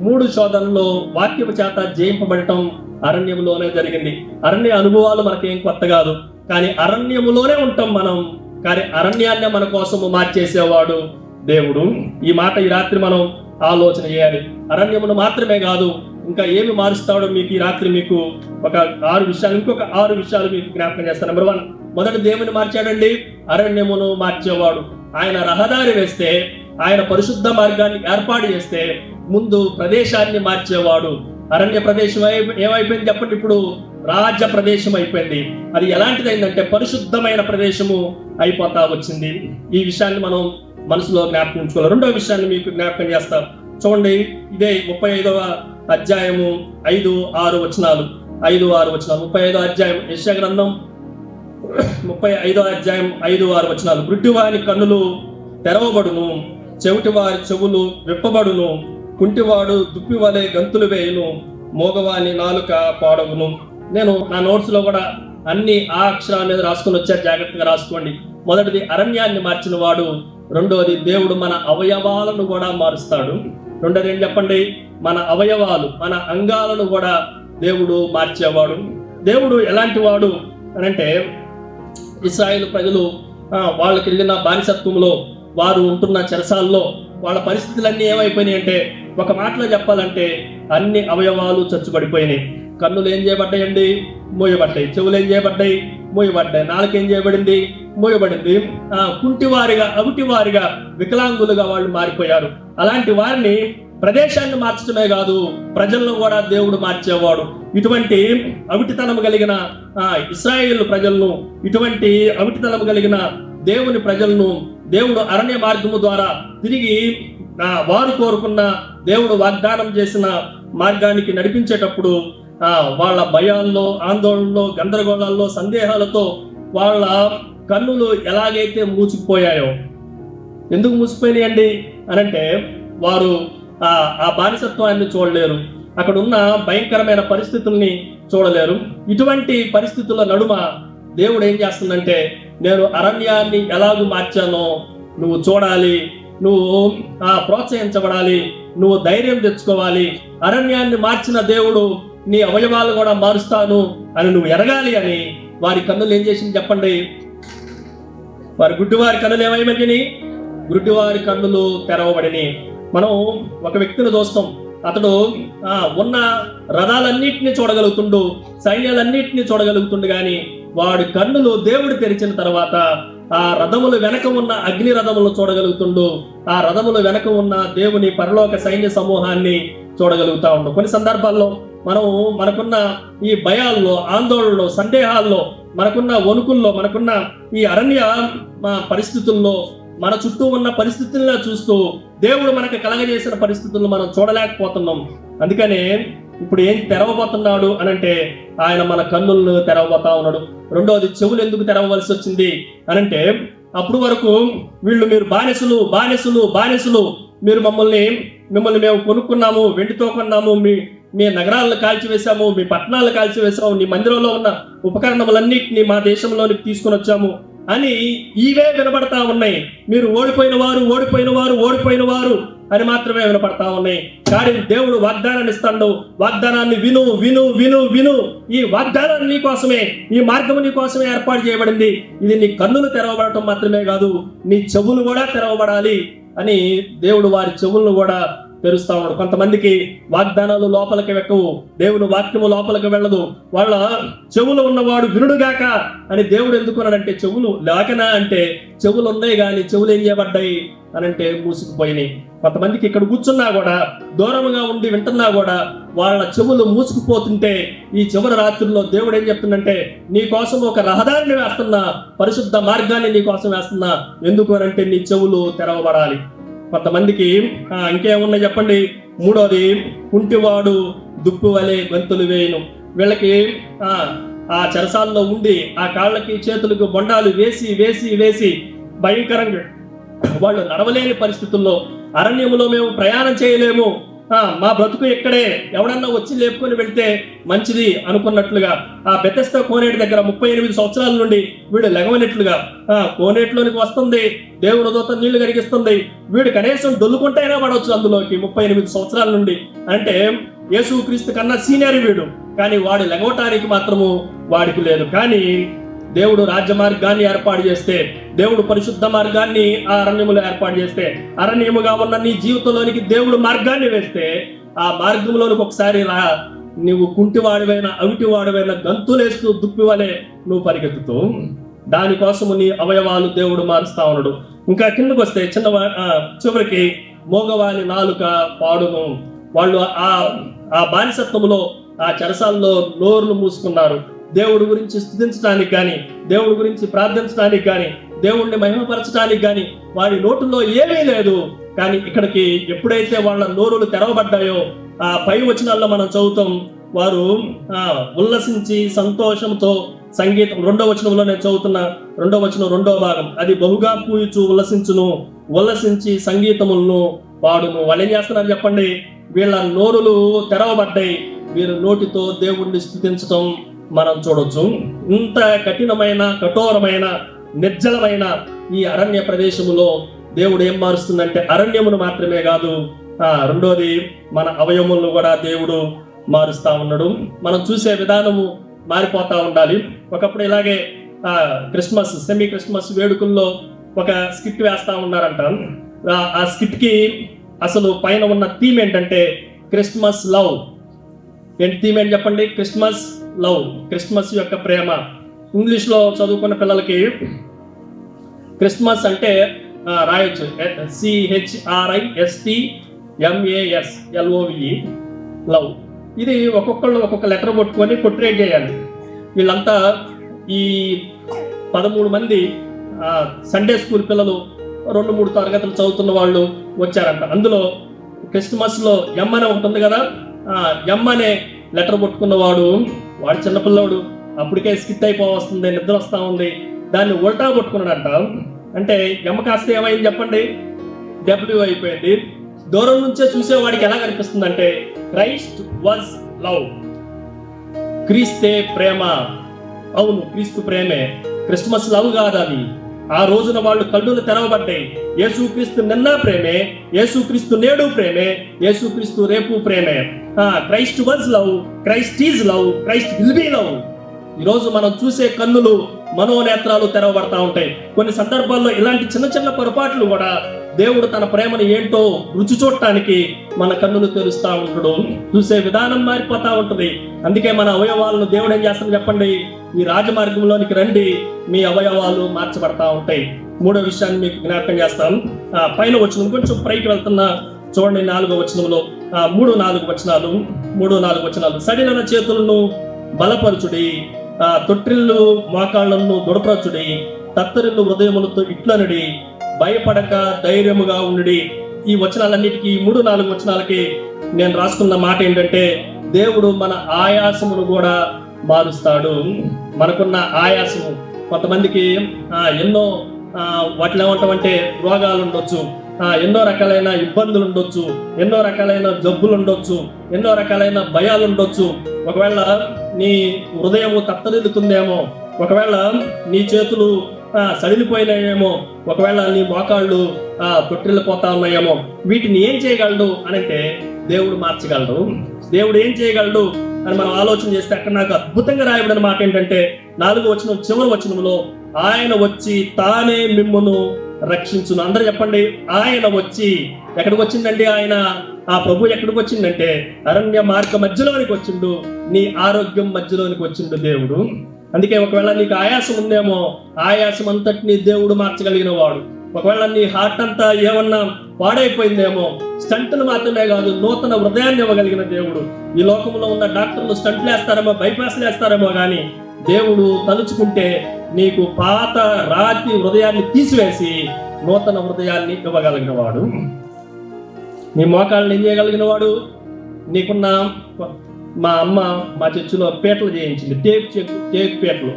3 శోధనలో వాక్యము చేత జయింపబడటం అరణ్యములోనే జరిగింది. అరణ్య అనుభవాలు మనకేం కొత్త కాదు, కానీ అరణ్యములోనే ఉంటాం మనం. కానీ అరణ్యాన్ని మన కోసము మార్చేసేవాడు దేవుడు. ఈ మాట ఈ రాత్రి మనం ఆలోచన చేయాలి. అరణ్యమును మాత్రమే కాదు, ఇంకా ఏమి మారుస్తాడో మీకు ఈ రాత్రి మీకు ఒక 6 విషయాలు, ఇంకొక 6 విషయాలు మీకు జ్ఞాపకం చేస్తాను. నెంబర్ 1, మొదటి దేవుని మార్చాడండి, అరణ్యమును మార్చేవాడు. ఆయన రహదారి వేస్తే, ఆయన పరిశుద్ధ మార్గాన్ని ఏర్పాటు చేస్తే ముందు ప్రదేశాన్ని మార్చేవాడు. అరణ్య ప్రదేశం ఏమైపోయింది చెప్పండి? ఇప్పుడు రాజ్య ప్రదేశం అయిపోయింది. అది ఎలాంటిదైందంటే పరిశుద్ధమైన ప్రదేశము అయిపోతా వచ్చింది. ఈ విషయాన్ని మనం మనసులో జ్ఞాపకం ఉంచుకోవాలి. 2వ విషయాన్ని మీకు జ్ఞాపకం చేస్తాం. చూడండి, ఇదే 35వ అధ్యాయము 5-6 వచనాలు. 5-6 వచనాలు. 35వ అధ్యాయం యెషయా గ్రంథం 35వ అధ్యాయం 5-6 వచనాలు. గుడ్డివాని కన్నులు తెరవబడును, చెవిటివారి చెవులు విప్పబడును, కుంటివాడు దుప్పివలే గంతులు వేయును, మోగవాని నాలుక పాడవును. నేను నా నోట్స్ లో కూడా అన్ని ఆ అక్షరాల మీద రాసుకొని వచ్చారు, జాగ్రత్తగా రాసుకోండి. మొదటిది అరణ్యాన్ని మార్చిన వాడు. రెండోది దేవుడు మన అవయవాలను కూడా మారుస్తాడు. రెండోది ఏం చెప్పండి? మన అవయవాలు, మన అంగాలను కూడా దేవుడు మార్చేవాడు. దేవుడు ఎలాంటి వాడు అనంటే, ఇశ్రాయేలు ప్రజలు వాళ్ళకి వెళ్ళిన బానిసత్వంలో, వారు ఉంటున్న చెరసాల్లో వాళ్ళ పరిస్థితులన్నీ ఏమైపోయినాయి అంటే, ఒక మాటలో చెప్పాలంటే అన్ని అవయవాలు చచ్చుబడిపోయినాయి. కన్నులు ఏం చేయబడ్డాయండి? మూయబడ్డాయి. చెవులు ఏం చేయబడ్డాయి? మూయబడ్డాయి. నాలుక ఏం చేయబడింది? మూయబడింది. కుంటివారిగా, అవిటివారిగా, వికలాంగులుగా వాళ్ళు మారిపోయారు. అలాంటి వారిని ప్రదేశాన్ని మార్చడమే కాదు, ప్రజలను కూడా దేవుడు మార్చేవాడు. ఇటువంటి అవిటితనం కలిగిన ఇశ్రాయేలు ప్రజలను, ఇటువంటి అవిటితనం కలిగిన దేవుని ప్రజలను దేవుడు అరణ్య మార్గము ద్వారా తిరిగి వారు కోరుకున్న దేవుడు వాగ్దానం చేసిన మార్గానికి నడిపించేటప్పుడు వాళ్ళ భయాల్లో, ఆందోళనలో, గందరగోళాల్లో, సందేహాలతో వాళ్ళ కన్నులు ఎలాగైతే మూసుకుపోయాయో. ఎందుకు మూసిపోయినాయండి అనంటే వారు ఆ బానిసత్వాన్ని చూడలేరు, అక్కడ ఉన్న భయంకరమైన పరిస్థితుల్ని చూడలేరు. ఇటువంటి పరిస్థితుల నడుమ దేవుడు ఏం చేస్తుందంటే, నేను అరణ్యాన్ని ఎలాగూ మార్చానో నువ్వు చూడాలి, నువ్వు ప్రోత్సహించబడాలి, నువ్వు ధైర్యం తెచ్చుకోవాలి. అరణ్యాన్ని మార్చిన దేవుడు నీ అవయవాలు కూడా మారుస్తాను అని నువ్వు ఎరగాలి అని వారి కన్నులు ఏం చేసింది చెప్పండి? వారి గుడ్డివారి కన్నులు ఏమైపోయినాయి? గుడ్డివారి కన్నులు తెరవబడిని. మనం ఒక వ్యక్తిని చూస్తాం, అతడు ఉన్న రథాలన్నింటినీ చూడగలుగుతుండు, సైన్యాలన్నింటినీ చూడగలుగుతుండు, కానీ వాడి కన్నులు దేవుడు తెరిచిన తర్వాత ఆ రథములు వెనక ఉన్న అగ్ని రథములు చూడగలుగుతుండు, ఆ రథములు వెనక ఉన్న దేవుని పరలోక సైన్య సమూహాన్ని చూడగలుగుతా ఉండు. కొన్ని సందర్భాల్లో మనం మనకున్న ఈ భయాల్లో, ఆందోళనలో, సందేహాల్లో, మనకున్న వణుకుల్లో, మనకున్న ఈ అరణ్య పరిస్థితుల్లో, మన చుట్టూ ఉన్న పరిస్థితుల్లో చూస్తూ దేవుడు మనకు కలగజేసిన పరిస్థితులను మనం చూడలేకపోతున్నాం. అందుకనే ఇప్పుడు ఏం తెరవబోతున్నాడు అనంటే, ఆయన మన కన్నులను తెరవబోతా ఉన్నాడు. రెండవది, చెవులు ఎందుకు తెరవవలసి వచ్చింది అనంటే, అప్పుడు వరకు వీళ్ళు మీరు బానిసలు బానిసలు బానిసలు, మీరు మిమ్మల్ని మేము కొనుక్కున్నాము, వెండితో కొన్నాము, మీ నగరాలను కాల్చివేశాము, మీ పట్టణాలను కాల్చివేశాము, నీ మందిరంలో ఉన్న ఉపకరణములన్నిటినీ మా దేశంలోనికి తీసుకుని వచ్చాము అని ఇవే వినపడతా ఉన్నాయి. మీరు ఓడిపోయిన వారు అని మాత్రమే వినపడతా ఉన్నాయి. కానీ దేవుడు వాగ్దానాన్ని ఇస్తాడు. వాగ్దానాన్ని విను విను విను విను. ఈ వాగ్దానాన్ని నీ కోసమే, ఈ మార్గము నీ కోసమే ఏర్పాటు చేయబడింది. ఇది నీ కన్నులు తెరవబడటం మాత్రమే కాదు, నీ చెవులు కూడా తెరవబడాలి అని దేవుడు వారి చెవులను కూడా తెరుస్తా ఉన్నాడు. కొంతమందికి వాగ్దానాలు లోపలికి వెక్కవు, దేవుని వాక్యము లోపలికి వెళ్ళదు. వాళ్ళ చెవులు ఉన్నవాడు వినుడుగాక అని దేవుడు ఎందుకున్నాడంటే, చెవులు లేకనా అంటే చెవులు ఉన్నాయి కానీ చెవులు ఏం చేయబడ్డాయి అనంటే మూసుకుపోయినాయి. కొంతమందికి ఇక్కడ కూర్చున్నా కూడా, దూరంగా ఉండి వింటున్నా కూడా వాళ్ళ చెవులు మూసుకుపోతుంటే, ఈ చివరి రాత్రుల్లో దేవుడు ఏం చెప్తుందంటే, నీ కోసం ఒక రహదారిని వేస్తున్నా, పరిశుద్ధ మార్గాన్ని నీ కోసం వేస్తున్నా. ఎందుకు అనంటే నీ చెవులు తెరవబడాలి. కొంతమందికి ఇంకేమున్నాయి చెప్పండి? మూడోది, కుంటివాడు దుప్పు వలె గంతులు వేయను. వీళ్ళకి ఆ చెరసాల్లో ఉండి ఆ కాళ్ళకి చేతులకు బొండాలు వేసి వేసి వేసి భయంకరంగా వాళ్ళు నడవలేని పరిస్థితుల్లో, అరణ్యములో మేము ప్రయాణం చేయలేము, మా బ్రతుకు ఇక్కడే, ఎవడన్నా వచ్చి లేపుకొని వెళ్తే మంచిది అనుకున్నట్లుగా ఆ బెతెస్దా కోనేటి దగ్గర 38 సంవత్సరాల నుండి వీడు లెగవనట్లుగా కోనేటిలోనికి వస్తుంది, దేవుని దూత నీళ్లు కరిగిస్తుంది, వీడు కనీసం డొల్లుకుంటైనా పడవచ్చు అందులోకి 38 సంవత్సరాల నుండి. అంటే యేసుక్రీస్తు కన్నా సీనియర్ వీడు, కానీ వాడు లెగవటానికి మాత్రము వాడికి లేదు. కానీ దేవుడు రాజ్య మార్గాన్ని ఏర్పాటు చేస్తే, దేవుడు పరిశుద్ధ మార్గాన్ని ఆ అరణ్యములో ఏర్పాటు చేస్తే, అరణ్యముగా ఉన్న నీ జీవితంలోనికి దేవుడు మార్గాన్ని వేస్తే, ఆ మార్గంలోనికి ఒకసారి నువ్వు కుంటివాడివైన అవిటివాడివైన గంతులేస్తూ దుప్పివలే నువ్వు పరిగెత్తుతూ, దానికోసము నీ అవయవాలు దేవుడు మారుస్తా ఉన్నాడు. ఇంకా కిందకు వస్తే చివరికి మోగవాని నాలుక పాడును. వాళ్ళు ఆ బానిసత్వములో ఆ చెరసాల్లో నోరులు మూసుకున్నారు. దేవుడి గురించి స్తుతించడానికి కానీ, దేవుడి గురించి ప్రార్థించడానికి కానీ, దేవుణ్ణి మహిమపరచడానికి కానీ వారి నోటులో ఏమీ లేదు. కానీ ఇక్కడికి ఎప్పుడైతే వాళ్ళ నోరులు తెరవబడ్డాయో, ఆ పై వచనాల్లో మనం చదువుతాం, వారు ఉల్లసించి సంతోషంతో సంగీతం, 2వ వచనంలో నేను చదువుతున్న 2వ వచనం 2వ భాగం, అది బహుగా పూయుచు ఉల్లసించును, ఉల్లసించి సంగీతములను పాడును. వాళ్ళు ఏం చేస్తున్నారు చెప్పండి? వీళ్ళ నోరులు తెరవబడ్డాయి. వీరు నోటితో దేవుణ్ణి స్తుతించటం మనం చూడొచ్చు. ఇంత కఠినమైన, కఠోరమైన, నిర్జలమైన ఈ అరణ్య ప్రదేశములో దేవుడు ఏం మారుస్తుందంటే, అరణ్యమును మాత్రమే కాదు, రెండోది మన అవయములను కూడా దేవుడు మారుస్తా ఉన్నాడు. మనం చూసే విధానము మారిపోతా ఉండాలి. ఒకప్పుడు ఇలాగే క్రిస్మస్, సెమీ క్రిస్మస్ వేడుకల్లో ఒక స్కిట్ వేస్తా ఉన్నారంట. ఆ స్కిట్ కి అసలు పైన ఉన్న థీమ్ ఏంటంటే క్రిస్మస్ లవ్. ఏంటి థీమ్ ఏంటి చెప్పండి? క్రిస్మస్ లవ్, క్రిస్మస్ యొక్క ప్రేమ. ఇంగ్లీష్లో చదువుకున్న పిల్లలకి క్రిస్మస్ అంటే రాయొచ్చు, CHRISTMASLOVE, లవ్. ఇది ఒక్కొక్కళ్ళు ఒక్కొక్క లెటర్ పట్టుకొని పొట్రేట్ చేయాలి. వీళ్ళంతా ఈ 13 మంది సండే స్కూల్ పిల్లలు 2-3 తరగతులు చదువుతున్న వాళ్ళు వచ్చారంట. అందులో క్రిస్మస్లో ఎం అనే ఒకటి ఉంది కదా, ఎం అనే లెటర్ పట్టుకున్నవాడు, వాడు చిన్నపిల్లవాడు, అప్పటికే స్కిట్ అయిపోవస్తుంది, నిద్ర వస్తూ ఉంది, దాన్ని ఉల్టా కొట్టుకున్నాడంట. అంటే ఎమ్మ కాస్త ఏమైంది చెప్పండి, డబ్ల్యూ అయిపోయింది. దూరం నుంచే చూసేవాడికి ఎలా కనిపిస్తుంది అంటే క్రైస్ట్ వాజ్ లవ్, క్రీస్తే ప్రేమ. అవును, క్రీస్తు ప్రేమే. క్రిస్మస్ లవ్ కాదు అది. ఆ రోజున వాళ్ళు కళ్ళులు తెరవబడ్డాయి. యేసుక్రీస్తు నిన్న ప్రేమే, యేసుక్రీస్తు నేడు ప్రేమే, యేసుక్రీస్తు రేపు ప్రేమే. Christ was love, Christ is love, Christ will be love. ఈరోజు మనం చూసే కన్నులు, మనోనేత్రాలు తెరవబడతా ఉంటాయి. కొన్ని సందర్భాల్లో ఇలాంటి చిన్న చిన్న పొరపాట్లు కూడా దేవుడు తన ప్రేమను ఏంటో రుచి చూడటానికి మన కన్నులు తెరుస్తూ ఉంటాడు. చూసే విధానం మారిపోతా ఉంటుంది. అందుకే మన అవయవాలను దేవుడు ఏం చేస్తాడు చెప్పండి, ఈ రాజమార్గంలోనికి రండి, మీ అవయవాలు మార్చబడతా ఉంటాయి. 3వ విషయాన్ని మీకు జ్ఞాపకం చేస్తాం. పైన వచనం కొంచెం పైకి వెళ్తున్నా చూడండి, 4వ వచనంలో 3-4 వచనాలు. సడిలన చేతులను బలపరచుడి, తొట్టిల్లు మోకాళ్లను దృఢపరచుడి, తత్తరిల్లు హృదయములతో ఇట్లనుడి, భయపడక ధైర్యముగా ఉండి. ఈ వచనాలన్నిటికీ 3-4 వచనాలకి నేను రాసుకున్న మాట ఏంటంటే, దేవుడు మన ఆయాసమును కూడా మారుస్తాడు. మనకున్న ఆయాసము, కొంతమందికి ఎన్నో వాటిలో ఏమంటామంటే రోగాలు ఉండొచ్చు, ఎన్నో రకాలైన ఇబ్బందులు ఉండొచ్చు, ఎన్నో రకాలైన జబ్బులు ఉండొచ్చు, ఎన్నో రకాలైన భయాలు ఉండొచ్చు. ఒకవేళ నీ హృదయము తత్తరిల్లుతుందేమో, ఒకవేళ నీ చేతులు సడిలిపోయినాయేమో, ఒకవేళ నీ మోకాళ్ళు తొట్టిల్లిపోతా ఉన్నాయేమో. వీటిని ఏం చేయగలడు అనంటే దేవుడు మార్చగలడు. దేవుడు ఏం చేయగలడు అని మనం ఆలోచన చేస్తే అక్కడ నాకు అద్భుతంగా రాయబడిన మాట ఏంటంటే 4వ వచనం చివరి వచనంలో, ఆయన వచ్చి తానే మిమ్మును రక్షించును. అందరూ చెప్పండి, ఆయన వచ్చి. ఎక్కడికి వచ్చిందండి ఆయన? ఆ ప్రభు ఎక్కడికి వచ్చిందంటే అరణ్య మార్గ మధ్యలోనికి వచ్చిండు, నీ ఆరోగ్యం మధ్యలోనికి వచ్చిండు దేవుడు. అందుకే ఒకవేళ నీకు ఆయాసం ఉందేమో, ఆయాసం అంతటిని దేవుడు మార్చగలిగిన వాడు. ఒకవేళ నీ హార్ట్ అంతా ఏమన్నా పాడైపోయిందేమో, స్టంట్లు మాత్రమే కాదు, నూతన హృదయాన్ని ఇవ్వగలిగిన దేవుడు. ఈ లోకంలో ఉన్న డాక్టర్లు స్టంట్లు వేస్తారేమో, బైపాస్లు వేస్తారేమో, కానీ దేవుడు తలుచుకుంటే నీకు పాత రాతి హృదయాన్ని తీసివేసి నూతన హృదయాన్ని ఇవ్వగలిగిన వాడు. నీ మోకాళ్ళని ఏం చేయగలిగిన వాడు? నీకున్న, మా అమ్మ మా చర్చిలో పీటలు చేయించింది, టేక్ పీటలు.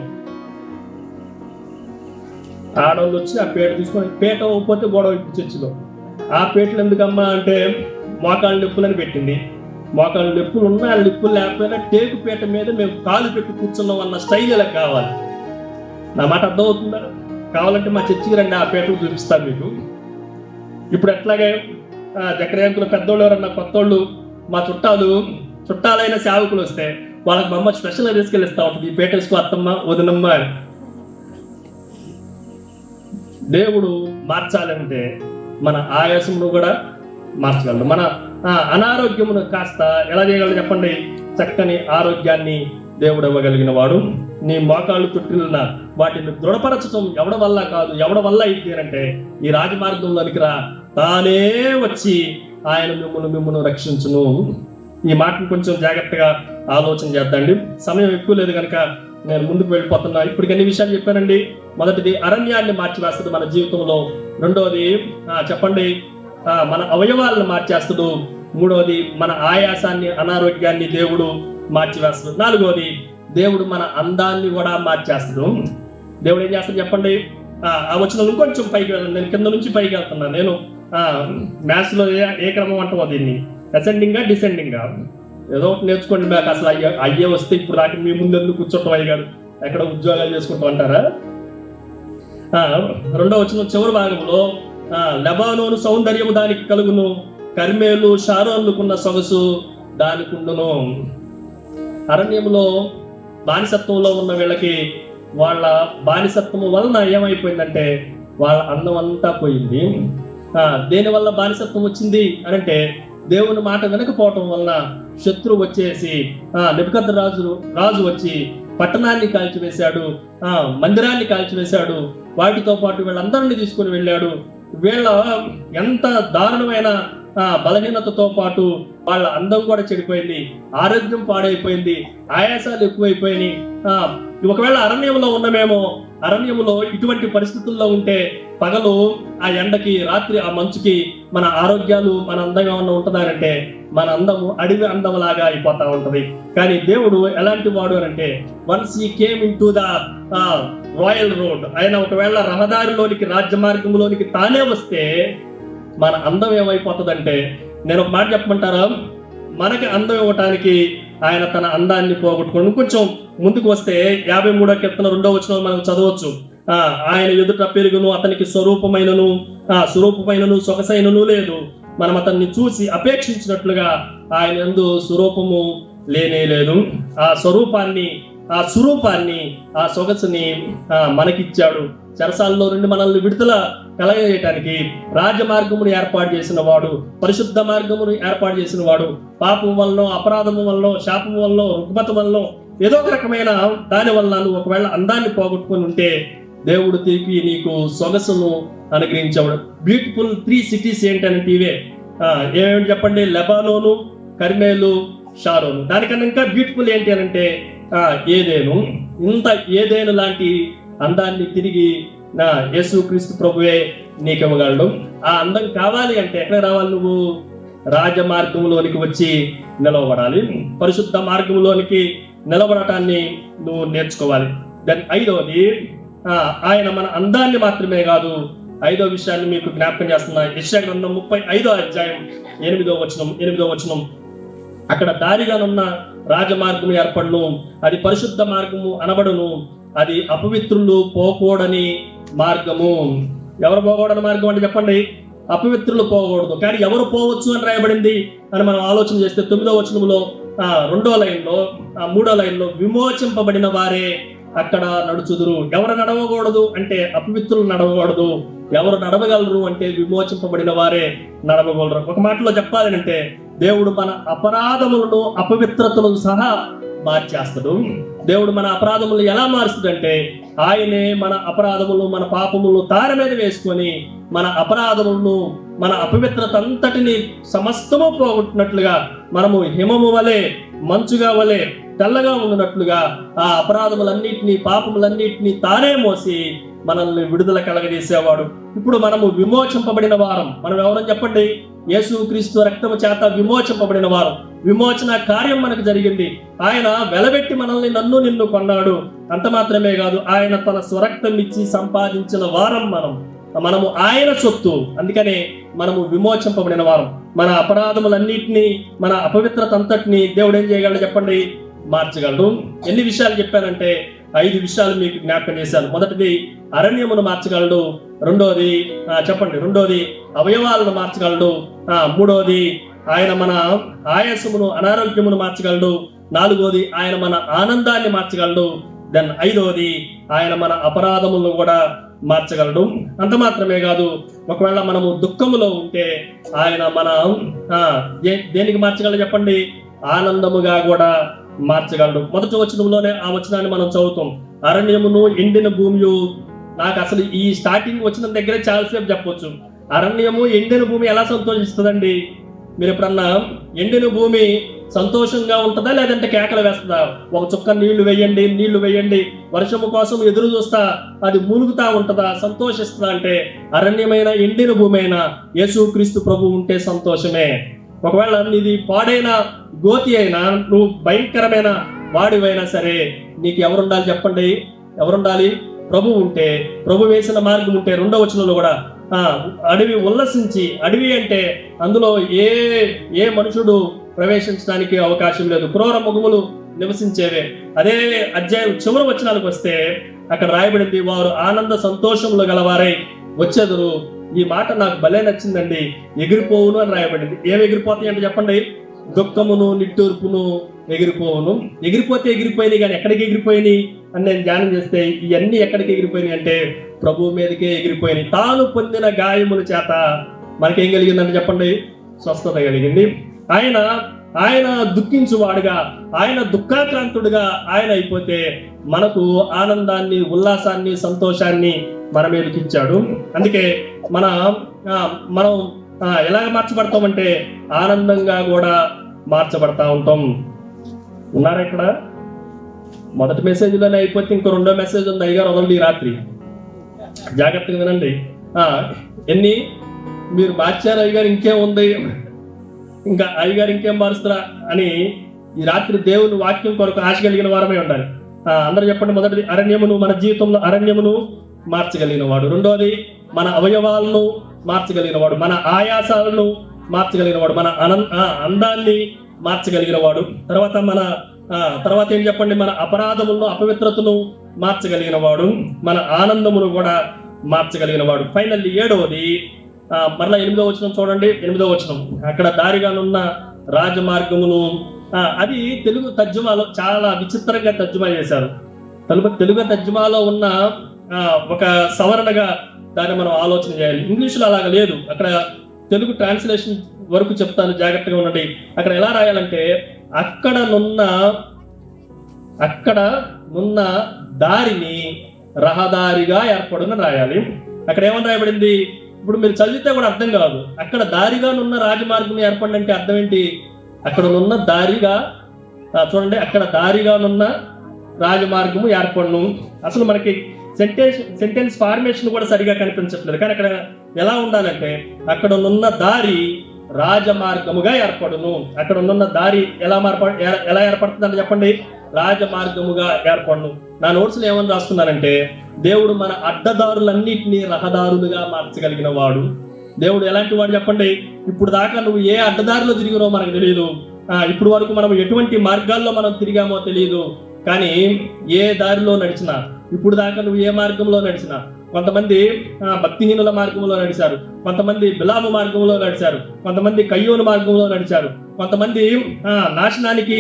ఆడవాళ్ళు వచ్చి ఆ పీట తీసుకొని, పీట అవ్వకపోతే గొడవ చర్చిలో. ఆ పీటలు ఎందుకమ్మా అంటే మోకాళ్ళ నొప్పులని పెట్టింది. మోకాళ్ళ నొప్పులు ఉన్నా, నొప్పులు లేకపోయినా టేకు పీట మీద మేము కాలు పెట్టి కూర్చున్నాం అన్న స్టైల్ ఇలా కావాలి. నా మాట అర్థమవుతుందా? కావాలంటే మా చర్చికి రండి, ఆ పీటలు చూపిస్తాను మీకు. ఇప్పుడు ఎట్లాగే జకర్యాంకులు పెద్దోళ్ళు ఎవరన్నా కొత్తోళ్ళు, మా చుట్టాలైన సేవకులు వస్తే వాళ్ళకి మా అమ్మ స్పెషల్గా తీసుకెళ్ళిస్తా ఉంటుంది, ఈ పీట వేసుకో అత్తమ్మ వదినమ్మ అని. దేవుడు మార్చాలంటే మన ఆయాసమును కూడా మార్చగలడు. మన అనారోగ్యమును కాస్త ఎలా చేయగలడు చెప్పండి? చక్కని ఆరోగ్యాన్ని దేవుడు ఇవ్వగలిగిన వాడు. నీ మోకాళ్ళు తొట్టిల్లిన వాటిని దృఢపరచడం ఎవడ వల్ల కాదు, ఎవడ వల్ల అయితే అంటే ఈ రాజమార్గంలోనికి రా, తానే వచ్చి ఆయన మిమ్మును రక్షించును. ఈ మాటను కొంచెం జాగ్రత్తగా ఆలోచన చేద్దండి. సమయం ఎక్కువ లేదు కనుక నేను ముందుకు వెళ్ళిపోతున్నా. ఇప్పటికి ఎన్ని విషయాలు చెప్పానండి. మొదటిది అరణ్యాన్ని మార్చివేస్తుంది మన జీవితంలో. రెండవది చెప్పండి మన అవయవాలను మార్చేస్తాడు. మూడవది మన ఆయాసాన్ని, అనారోగ్యాన్ని దేవుడు మార్చివేస్తాడు. నాలుగవది దేవుడు మన అందాన్ని కూడా మార్చేస్తాడు. దేవుడు ఏం చేస్తాడు చెప్పండి? ఆ వచనం ఇంకొంచెం పైకి వెళ్ళండి. నేను కింద నుంచి పైకి వెళ్తున్నా. నేను మ్యాథ్స్లో ఏ క్రమం అంటామో దీన్ని, అసెండింగా డిసెండింగా, ఏదో ఒకటి నేర్చుకోండి. మాకు అసలు అయ్యే వస్తే ఇప్పుడు రాక మీ ముందు ఎందుకు కూర్చోటం అయ్యారు, ఎక్కడ ఉద్యోగాలు చేసుకుంటూ అంటారా? రెండో వచనం చివరి భాగంలో, లెబానోను సౌందర్యము దానికి కలుగును, కర్మేలు షారోన్లుకున్న సొగసు దానికి ఉండును. అరణ్యంలో బానిసత్వంలో ఉన్న వీళ్ళకి వాళ్ళ బానిసత్వము వలన ఏమైపోయిందంటే వాళ్ళ అందం అంతా పోయింది. దేనివల్ల బానిసత్వం వచ్చింది అనంటే దేవుని మాట వినకపోవటం వలన శత్రువు వచ్చేసి రాజు వచ్చి పట్టణాన్ని కాల్చివేశాడు, మందిరాన్ని కాల్చివేశాడు, వాటితో పాటు వీళ్ళందరినీ తీసుకుని వెళ్ళాడు. వీళ్ళ ఎంత దారుణమైన బలహీనతతో పాటు వాళ్ళ అందం కూడా చెడిపోయింది, ఆరోగ్యం పాడైపోయింది, ఆయాసాలు ఎక్కువైపోయినాయి. ఒకవేళ అరణ్యంలో ఉన్నమేమో అరణ్యములో ఇటువంటి పరిస్థితుల్లో ఉంటే పగలు ఆ ఎండకి, రాత్రి ఆ మంచుకి మన ఆరోగ్యాలు మన అందంగా ఉంటుందంటే మన అందము అడవి అందములాగా అయిపోతా ఉంటది. కానీ దేవుడు ఎలాంటి వాడు అంటే once he came in to the royal road, ఆయన ఒకవేళ రహదారిలోనికి, రాజ్య మార్గంలోనికి తానే వస్తే మన అందం ఏమైపోతుందంటే, నేను ఒక మాట చెప్పమంటారా, మనకి అందం ఇవ్వటానికి ఆయన తన అందాన్ని పోగొట్టుకుని కొంచెం ముందుకు వస్తే 53వ కీర్తన 2వ వచనం మనం చదవచ్చు. ఆయన ఎదుట పెరుగును, అతనికి స్వరూపమైనను సొగసైనను లేదు. మనం అతన్ని చూసి అపేక్షించినట్లుగా ఆయన యందు స్వరూపము లేనే లేదు. ఆ స్వరూపాన్ని, ఆ స్వరూపాన్ని, ఆ సొగసుని మనకిచ్చాడు. చెరసాలలో నుండి మనల్ని విడుదల కలగజేయటానికి రాజ్య మార్గమును ఏర్పాటు చేసిన వాడు, పరిశుద్ధ మార్గమును ఏర్పాటు చేసిన వాడు. పాపం వల్ల, అపరాధము వల్ల, శాపం వల్ల, రుగ్మత వల్ల, ఏదో ఒక రకమైన దాని వల్ల నువ్వు ఒకవేళ అందాన్ని పోగొట్టుకుని ఉంటే దేవుడు తిరిగి నీకు సొగసును అనుగ్రహించాడు. బ్యూటిఫుల్ 3 cities ఏంటంటే ఇవే. ఏమేమి చెప్పండి? Lebanon, Carmel, Sharon. దానికన్నా ఇంకా బ్యూటిఫుల్ ఏంటి అని అంటే ఏదేను. ఇంత ఏదేను లాంటి అందాన్ని తిరిగి యేసుక్రీస్తు ప్రభువే నీకు ఇవ్వగలడు. ఆ అందం కావాలి అంటే ఎక్కడ రావాలి? నువ్వు రాజ మార్గంలోనికి వచ్చి నిలవబడాలి. పరిశుద్ధ మార్గంలోనికి నిలబడటాన్ని నువ్వు నేర్చుకోవాలి. దెన్ 5వది, ఆయన మన అందాన్ని మాత్రమే కాదు, 5వ విషయాన్ని మీకు జ్ఞాపకం చేస్తున్నా. యెషయా గ్రంథం 35వ అధ్యాయం 8వ వచనం. అక్కడ దారిగానున్న రాజమార్గము ఏర్పడును, అది పరిశుద్ధ మార్గము అనబడును, అది అపవిత్రులు పోకూడని మార్గము. ఎవరు పోకూడని మార్గం అంటే చెప్పండి? అపవిత్రులు పోకూడదు. కానీ ఎవరు పోవచ్చు అని రాయబడింది అని మనం ఆలోచన చేస్తే 9వ వచనంలో 2వ లైన్లో 3వ లైన్లో విమోచింపబడిన వారే అక్కడ నడుచుదురు. ఎవరు నడవకూడదు అంటే అపవిత్రులు నడవకూడదు. ఎవరు నడవగలరు అంటే విమోచింపబడిన వారే నడవగలరు. ఒక మాటలో చెప్పాలంటే దేవుడు మన అపరాధములను, అపవిత్రతలను సహా మార్చేస్తాడు. దేవుడు మన అపరాధములు ఎలా మారుస్తుందంటే ఆయనే మన అపరాధములు, మన పాపములు తార మీద వేసుకొని మన అపరాధములను, మన అపవిత్రత అంతటిని సమస్తము పోగొట్టినట్లుగా, మనము హిమము వలె, మంచుగా వలె తెల్లగా ఉన్నట్లుగా ఆ అపరాధములన్నిటినీ, పాపములన్నిటినీ తానే మోసి మనల్ని విడుదల కలగజేసేవాడు. ఇప్పుడు మనము విమోచింపబడిన వారం. మనం ఎవరని చెప్పండి? యేసుక్రీస్తు రక్తము చేత విమోచింపబడిన వారం. విమోచన కార్యం మనకు జరిగింది. ఆయన వెలబెట్టి మనల్ని, నన్ను నిన్ను కొన్నాడు. అంత మాత్రమే కాదు, ఆయన తన స్వరక్తం ఇచ్చి సంపాదించిన వారం మనము ఆయన సొత్తు. అందుకనే మనము విమోచింపబడిన వారం. మన అపరాధములన్నిటినీ, మన అపవిత్రత అంతటిని దేవుడు ఏం చేయగలడు చెప్పండి? మార్చగలడు. ఎన్ని విషయాలు చెప్పానంటే 5 విషయాలు మీకు జ్ఞాపకం చేశాను. మొదటిది అరణ్యమును మార్చగలడు. రెండోది రెండోది అవయవాలను మార్చగలడు. మూడోది ఆయన మన ఆయాసమును, అనారోగ్యమును మార్చగలడు. 4వది ఆయన మన ఆనందాన్ని మార్చగలడు. దెన్ 5వది ఆయన మన అపరాధములను కూడా మార్చగలడు. అంత మాత్రమే కాదు, ఒకవేళ మనము దుఃఖములో ఉంటే ఆయన మన దేనికి మార్చగలడు చెప్పండి? ఆనందముగా కూడా మార్చగలడు. మొదటి వచనంలోనే ఆ వచనాన్ని మనం చదువుతాం. అరణ్యమును, ఎండిన భూమియు. నాకు అసలు ఈ స్టార్టింగ్ వచ్చిన దగ్గరే చాలాసేపు చెప్పొచ్చు. అరణ్యము, ఎండిన భూమి ఎలా సంతోషిస్తుందండి? మీరు ఎప్పుడన్నా ఎండిన భూమి సంతోషంగా ఉంటుందా లేదంటే కేకలు వేస్తుందా? ఒక చుక్క నీళ్లు వేయండి వర్షము కోసం ఎదురు చూస్తా అది మూలుగుతా ఉంటుందా, సంతోషిస్తుందా? అంటే అరణ్యమైన, ఎండిన భూమి అయినా యేసుక్రీస్తు ప్రభు ఉంటే సంతోషమే. ఒకవేళ నీది పాడైన గోతి అయినా, నువ్వు భయంకరమైన వాడివైనా సరే, నీకు ఎవరుండాలి చెప్పండి? ఎవరుండాలి? ప్రభు ఉంటే, ప్రభు వేసిన మార్గం ఉంటే. 2వ వచనంలో కూడా అడవి ఉల్లసించి, అడవి అంటే అందులో ఏ మనుషుడు ప్రవేశించడానికి అవకాశం లేదు, క్రూర మృగములు నివసించేవే. అదే అధ్యాయం చివరి వచనాలకు వస్తే అక్కడ రాయబడింది, వారు ఆనంద సంతోషములు గలవారై వచ్చేదురు. ఈ మాట నాకు భలే నచ్చిందండి. ఎగిరిపోవును అని రాయబడింది. ఏమి ఎగిరిపోతాయి అంటే చెప్పండి? దుఃఖమును, నిట్టూర్పును ఎగిరిపోవును. ఎగిరిపోతే ఎగిరిపోయినాయి, కానీ ఎక్కడికి ఎగిరిపోయినాయి అని నేను ధ్యానం చేస్తే ఇవన్నీ ఎక్కడికి ఎగిరిపోయినాయి అంటే ప్రభువు మీదకే ఎగిరిపోయినాయి. తాను పొందిన గాయముల చేత మనకేం కలిగిందంటే చెప్పండి? స్వస్థత కలిగింది. ఆయన దుఃఖించువాడుగా, ఆయన దుఃఖాక్రాంతుడుగా ఆయన అయిపోతే మనకు ఆనందాన్ని, ఉల్లాసాన్ని, సంతోషాన్ని మన మీదకి ఇచ్చాడు. అందుకే మనం ఎలాగ మార్చబడతామంటే ఆనందంగా కూడా మార్చబడతా ఉంటాం. ఉన్నారా ఇక్కడ? మొదటి మెసేజ్లోనే అయిపోతే ఇంకో రెండో మెసేజ్ ఉంది, అయ్యగారు వదలదు ఈ రాత్రి, జాగ్రత్తగా వినండి. ఎన్ని మీరు మార్చారు అయ్యగారు, ఇంకేం ఉంది, ఇంకా అయ్యగారు ఇంకేం మారుస్తారా అని ఈ రాత్రి దేవుని వాక్యం కొరకు ఆశ కలిగిన వారమే ఉండాలి. అందరూ చెప్పండి. మొదటిది అరణ్యమును, మన జీవితంలో అరణ్యమును మార్చగలిగిన వాడు. రెండోది మన అవయవాలను మార్చగలిగిన వాడు, మన ఆయాసాలను మార్చగలిగిన వాడు, మన అందాన్ని మార్చగలిగిన వాడు. తర్వాత ఏం చెప్పండి, మన అపరాధములను, అపవిత్రతను మార్చగలిగిన వాడు, మన ఆనందమును కూడా మార్చగలిగిన వాడు. ఫైనల్లీ 7వది, మరలా 8వ వచనం చూడండి. 8వ వచనం, అక్కడ దారిగానున్న రాజమార్గమును, అది తెలుగు తర్జుమాలో చాలా విచిత్రంగా తర్జుమా చేశారు. తెలుగు తర్జుమాలో ఉన్న ఒక సవరణగా దాన్ని మనం ఆలోచన చేయాలి. ఇంగ్లీష్లో అలాగ లేదు. అక్కడ తెలుగు ట్రాన్స్లేషన్ వరకు చెప్తాను, జాగ్రత్తగా ఉండండి. అక్కడ ఎలా రాయాలంటే, అక్కడ నున్న దారిని రహదారిగా ఏర్పడునని రాయాలి. అక్కడ ఏమని రాయబడింది? ఇప్పుడు మీరు చదివితే కూడా అర్థం కాదు. అక్కడ దారిగా నున్న రాజమార్గం ఏర్పడి అంటే అర్థం ఏంటి? అక్కడ నున్న దారిగా చూడండి, అక్కడ దారిగా నున్న రాజమార్గము ఏర్పడును. అసలు మనకి సెంటెన్స్ ఫార్మేషన్ కూడా సరిగా కనిపించట్లేదు. కానీ అక్కడ ఎలా ఉండాలంటే, అక్కడ నున్న దారి రాజమార్గముగా ఏర్పడును. అక్కడ ఉన్న దారి ఎలా ఏర్పడుతుందని చెప్పండి? రాజమార్గముగా ఏర్పడును. నా నోట్స్లో ఏమని రాస్తున్నానంటే, దేవుడు మన అడ్డదారులన్నిటినీ రహదారులుగా మార్చగలిగిన వాడు. దేవుడు ఎలాంటి వాడు చెప్పండి? ఇప్పుడు దాకా నువ్వు ఏ అడ్డదారిలో తిరిగినో మనకు తెలియదు. ఇప్పుడు వరకు మనం ఎటువంటి మార్గాల్లో మనం తిరిగామో తెలియదు. కానీ ఏ దారిలో నడిచినా, ఇప్పుడు దాకా నువ్వు ఏ మార్గంలో నడిచినా, కొంతమంది భక్తిహీనుల మార్గంలో నడిచారు, కొంతమంది బిలాము మార్గంలో నడిచారు, కొంతమంది కయ్యోను మార్గంలో నడిచారు, కొంతమంది నాశనానికి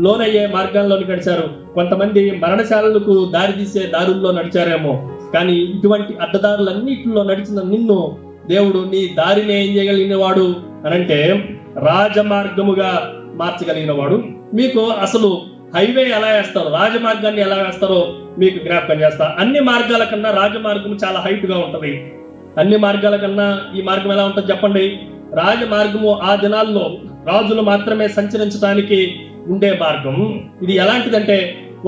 లోనయ్యే మార్గాల్లోకి నడిచారు, కొంతమంది మరణశాలలకు దారి తీసే దారుల్లో నడిచారేమో. కానీ ఇటువంటి అడ్డదారులన్నిటిలో నడిచిన నిన్ను దేవుడు నీ దారిని ఏం చేయగలిగిన వాడు అనంటే రాజమార్గముగా మార్చగలిగిన వాడు. మీకు అసలు హైవే ఎలా వేస్తారో, రాజమార్గాన్ని ఎలా వేస్తారో మీకు జ్ఞాపకం చేస్తా. అన్ని మార్గాల కన్నా రాజమార్గం చాలా హైట్గా ఉంటుంది. అన్ని మార్గాల కన్నా ఈ మార్గం ఎలా ఉంటుంది చెప్పండి? రాజమార్గము ఆ దినాల్లో రాజులు మాత్రమే సంచరించడానికి ఉండే మార్గం. ఇది ఎలాంటిదంటే,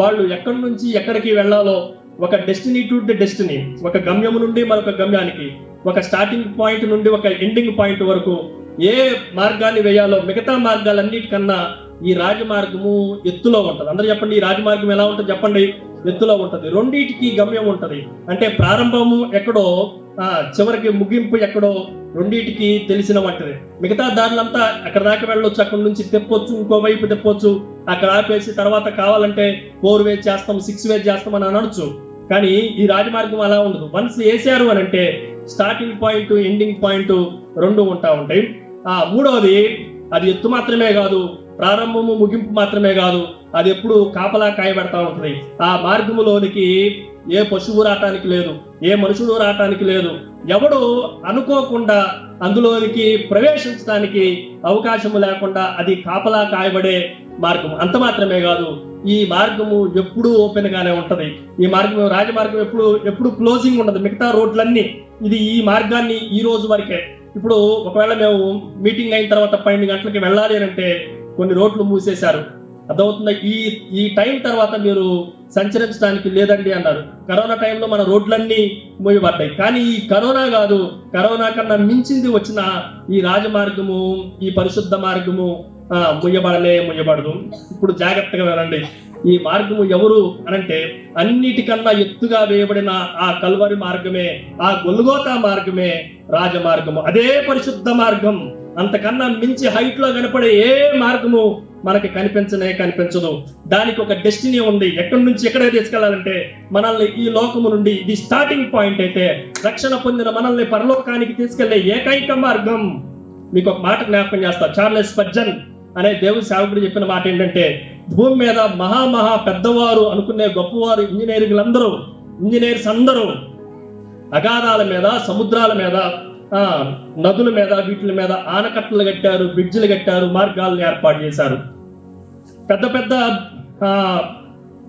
వాళ్ళు ఎక్కడి నుంచి ఎక్కడికి వెళ్ళాలో, ఒక డెస్టినీ టు డెస్టినీ, ఒక గమ్యము నుండి మరొక గమ్యానికి, ఒక స్టార్టింగ్ పాయింట్ నుండి ఒక ఎండింగ్ పాయింట్ వరకు ఏ మార్గాన్ని వేయాలో మిగతా మార్గాలన్నిటికన్నా ఈ రాజమార్గము ఎత్తులో ఉంటుంది. అందరూ చెప్పండి, ఈ రాజమార్గం ఎలా ఉంటుంది చెప్పండి? ఎత్తులో ఉంటుంది. రెండింటికి గమ్యం ఉంటుంది. అంటే ప్రారంభము ఎక్కడో, చివరికి ముగింపు ఎక్కడో, రెండింటికి తెలిసిన వంటిది. మిగతా దారులంతా అక్కడ దాకా వెళ్ళొచ్చు, అక్కడ నుంచి తెప్పొచ్చు, ఇంకోవైపు తెప్పొచ్చు, అక్కడ ఆపేసి తర్వాత కావాలంటే 4 వే చేస్తాం, 6 వే చేస్తాం అని అనొచ్చు. కానీ ఈ రాజమార్గం అలా ఉండదు. వన్స్ వేసారు అని అంటే స్టార్టింగ్ పాయింట్, ఎండింగ్ పాయింట్ రెండు ఉంటాయి. 3వది, అది ఎత్తు మాత్రమే కాదు, ప్రారంభము ముగింపు మాత్రమే కాదు, అది ఎప్పుడు కాపలా కాయబెడతా ఉంటుంది. ఆ మార్గములోనికి ఏ పశువు రావటానికి లేదు, ఏ మనుషుడు రావటానికి లేదు. ఎవడు అనుకోకుండా అందులోనికి ప్రవేశించడానికి అవకాశము లేకుండా అది కాపలా కాయబడే మార్గం. అంత మాత్రమే కాదు, ఈ మార్గము ఎప్పుడూ ఓపెన్ గానే ఉంటది. ఈ మార్గం, రాజమార్గం ఎప్పుడు క్లోజింగ్ ఉండదు. మిగతా రోడ్లన్నీ ఇది ఈ మార్గాన్ని ఈ రోజు వరకే. ఇప్పుడు ఒకవేళ మేము మీటింగ్ అయిన తర్వాత 12 గంటలకి వెళ్ళాలి అంటే కొన్ని రోడ్లు మూసేశారు. అర్థమవుతుందా? ఈ టైం తర్వాత మీరు సంచరించడానికి లేదండి అన్నారు. కరోనా టైంలో మన రోడ్లన్నీ మూయబడ్డాయి. కానీ ఈ కరోనా కాదు, కరోనా కన్నా మించింది వచ్చిన ఈ రాజమార్గము, ఈ పరిశుద్ధ మార్గము ముయ్యబడదు. ఇప్పుడు జాగ్రత్తగా వినండి. ఈ మార్గము ఎవరు అనంటే, అన్నిటికన్నా ఎత్తుగా వేయబడిన ఆ కల్వరి మార్గమే, ఆ గొల్గోతా మార్గమే రాజమార్గము. అదే పరిశుద్ధ మార్గం. అంతకన్నా మించి హైట్ లో కనపడే ఏ మార్గము మనకి కనిపించదు. దానికి ఒక డెస్టినీ ఉంది. ఎక్కడి నుంచి ఎక్కడికి తీసుకెళ్లాలంటే, మనల్ని ఈ లోకము నుండి, ఇది స్టార్టింగ్ పాయింట్ అయితే, రక్షణ పొందిన మనల్ని పరలోకానికి తీసుకెళ్లే ఏకైక మార్గం. మీకు ఒక మాట జ్ఞాపకం చేస్తా. చార్లెస్ స్పర్జన్ అనే దేవుని సేవకుడు చెప్పిన మాట ఏంటంటే, భూమి మీద మహా పెద్దవారు అనుకునే గొప్పవారు ఇంజనీర్స్ అందరూ అగాధాల మీద, సముద్రాల మీద, నదుల మీద, వీటి మీద ఆనకట్టలు కట్టారు, బ్రిడ్జిలు కట్టారు, మార్గాలను ఏర్పాటు చేశారు. పెద్ద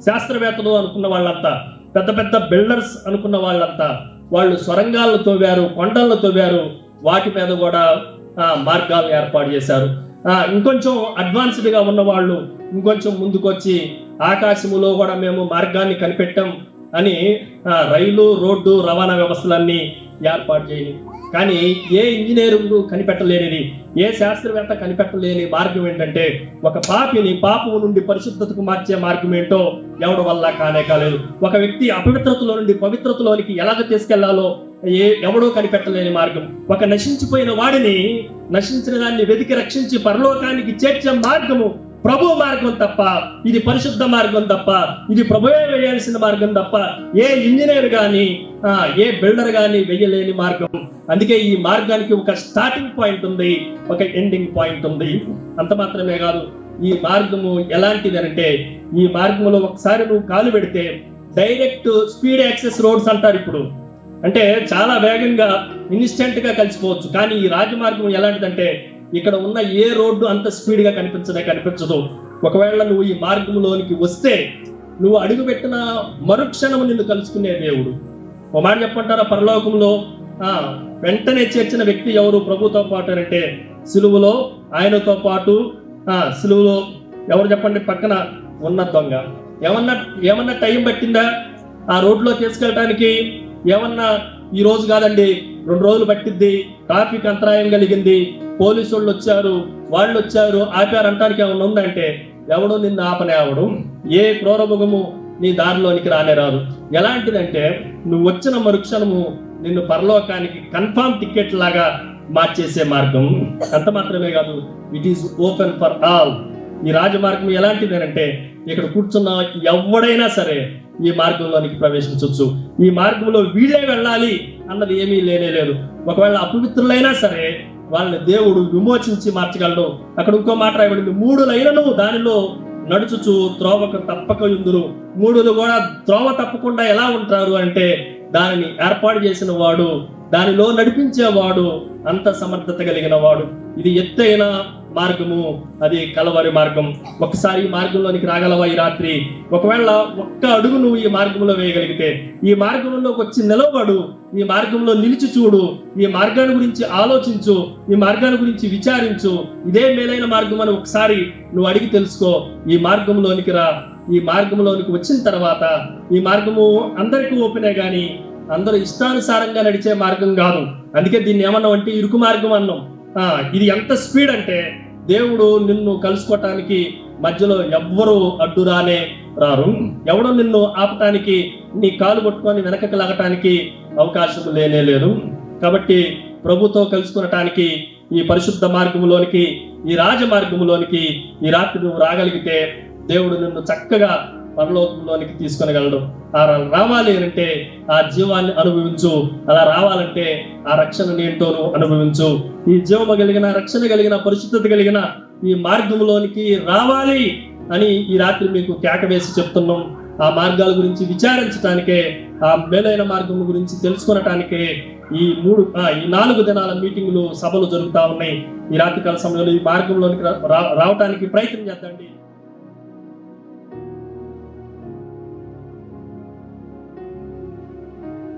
శాస్త్రవేత్తలు అనుకున్న వాళ్ళంతా, పెద్ద బిల్డర్స్ అనుకున్న వాళ్ళంతా, వాళ్ళు సొరంగాలను తవ్వారు, కొండలను తవ్వారు, వాటి మీద కూడా మార్గాలను ఏర్పాటు చేశారు. ఇంకొంచెం అడ్వాన్స్డ్గా ఉన్నవాళ్ళు ఇంకొంచెం ముందుకొచ్చి ఆకాశములో కూడా మేము మార్గాన్ని కనిపెట్టాం అని రైలు, రోడ్డు రవాణా వ్యవస్థలన్నీ ఏర్పాటు చేయాలి. కానీ ఏ ఇంజనీరింగ్ కనిపెట్టలేనిది, ఏ శాస్త్రవేత్త కనిపెట్టలేని మార్గం ఏంటంటే ఒక పాపిని పాపము నుండి పరిశుద్ధతకు మార్చే మార్గం ఏంటో ఎవడి వల్ల కానే కాలేదు. ఒక వ్యక్తి అపవిత్రతలో నుండి పవిత్రతలోనికి ఎలాగ తీసుకెళ్లాలో ఎవడో కనిపెట్టలేని మార్గం. ఒక నశించిపోయిన వాడిని, నశించిన దాన్ని వెతికి రక్షించి పరలోకానికి చేర్చే మార్గము ప్రభు మార్గం తప్ప, ఇది పరిశుద్ధ మార్గం తప్ప, ఇది ప్రభువే వేయాల్సిన మార్గం తప్ప ఏ ఇంజనీర్ కానీ ఏ బిల్డర్ కానీ వేయలేని మార్గం. అందుకే ఈ మార్గానికి ఒక స్టార్టింగ్ పాయింట్ ఉంది, ఒక ఎండింగ్ పాయింట్ ఉంది. అంత మాత్రమే కాదు, ఈ మార్గము ఎలాంటిది అంటే, ఈ మార్గంలో ఒకసారి నువ్వు కాలు పెడితే డైరెక్ట్ స్పీడ్ యాక్సెస్ రోడ్స్ అంటారు ఇప్పుడు. అంటే చాలా వేగంగా ఇన్స్టెంట్ గా కలిసిపోవచ్చు. కానీ ఈ రాజమార్గం ఎలాంటిదంటే ఇక్కడ ఉన్న ఏ రోడ్డు అంత స్పీడ్గా కనిపించదు. ఒకవేళ నువ్వు ఈ మార్గంలోనికి వస్తే నువ్వు అడుగుపెట్టిన మరుక్షణము నిన్ను కలుసుకునే దేవుడు. ఒక మాట చెప్పంటారా, పరలోకంలో వెంటనే చేర్చిన వ్యక్తి ఎవరు ప్రభుతో పాటు అంటే సిలువలో ఆయనతో పాటు సిలువలో ఎవరు చెప్పండి, పక్కన ఉన్న దొంగ. ఏమన్నా టైం పట్టిందా ఆ రోడ్లో తీసుకెళ్ళటానికి? ఏమన్నా ఈ రోజు కాదండి 2 రోజులు పట్టిద్ది, ట్రాఫిక్ అంతరాయం కలిగింది, పోలీసు వాళ్ళు వచ్చారు ఆపారు అంటానికి ఏమన్నా ఉందంటే ఎవడు నిన్ను ఆపనేవడు, ఏ క్రూరముఖము నీ దారిలోనికి రానే రాదు. ఎలాంటిదంటే నువ్వు వచ్చిన మరుక్షణము నిన్ను పరలోకానికి కన్ఫర్మ్ టికెట్ లాగా మార్చేసే మార్గం. అంత మాత్రమే కాదు, it is open for all. ఈ రాజమార్గం ఎలాంటిదేనంటే ఇక్కడ కూర్చున్న ఎవడైనా సరే ఈ మార్గంలోనికి ప్రవేశించవచ్చు. ఈ మార్గంలో వీళ్ళే వెళ్ళాలి అన్నది ఏమీ లేనే లేదు. ఒకవేళ అపవిత్రులైనా సరే వాళ్ళని దేవుడు విమోచించి మార్చగలడు. అక్కడ ఇంకో మాట రాయబడింది, 3 లైలను దానిలో నడుచుచు త్రోవకు తప్పక యుందురు. 3 కూడా త్రోవ తప్పకుండా ఎలా ఉంటారు అంటే దానిని ఏర్పాటు చేసిన వాడు, దానిలో నడిపించేవాడు అంత సమర్థత కలిగిన వాడు. ఇది ఎత్తైన మార్గము, అది కలవరి మార్గం. ఒకసారి ఈ మార్గంలోనికి రాగలవా ఈ రాత్రి? ఒకవేళ ఒక్క అడుగు నువ్వు ఈ మార్గంలో వేయగలిగితే, ఈ మార్గంలోకి వచ్చి నిలవడు, ఈ మార్గంలో నిలిచి చూడు, ఈ మార్గాన్ని గురించి ఆలోచించు, ఈ మార్గాన్ని గురించి విచారించు, ఇదే మేలైన మార్గం అని ఒకసారి నువ్వు అడిగి తెలుసుకో. ఈ మార్గంలోనికి రా. ఈ మార్గంలోనికి వచ్చిన తర్వాత ఈ మార్గము అందరికీ ఓపెనే కానీ అందరూ ఇష్టానుసారంగా నడిచే మార్గం కాదు. అందుకే దీన్ని ఏమన్నాం అంటే ఇరుకు మార్గం అన్నాం. ఇది ఎంత స్పీడ్ అంటే దేవుడు నిన్ను కలుసుకోవటానికి మధ్యలో ఎవ్వరూ అడ్డురానే రారు. ఎవడో నిన్ను ఆపటానికి, నీ కాలు పట్టుకొని వెనకకి లాగటానికి అవకాశం లేనే లేదు. కాబట్టి ప్రభుతో కలుసుకునటానికి ఈ పరిశుద్ధ మార్గంలోనికి, ఈ రాజ మార్గంలోనికి ఈ రాత్రి నువ్వు రాగలిగితే దేవుడు నిన్ను చక్కగా పరలోకంలోనికి తీసుకొనగలడు. అలా రావాలి అంటే ఆ జీవాన్ని అనుభవించు. అలా రావాలంటే ఆ రక్షణ ఏంటోను అనుభవించు. ఈ జీవము కలిగిన, రక్షణ కలిగిన, పరిశుద్ధత కలిగిన ఈ మార్గంలోనికి రావాలి అని ఈ రాత్రి మీకు కేక వేసి చెప్తున్నాం. ఆ మార్గాల గురించి విచారించడానికే, ఆ మేలైన మార్గం గురించి తెలుసుకొనటానికే ఈ 4 దినాల మీటింగులు, సభలు జరుగుతూ ఉన్నాయి. ఈ రాత్రికాల సమయంలో ఈ మార్గంలోనికి రావటానికి ప్రయత్నం చేద్దండి.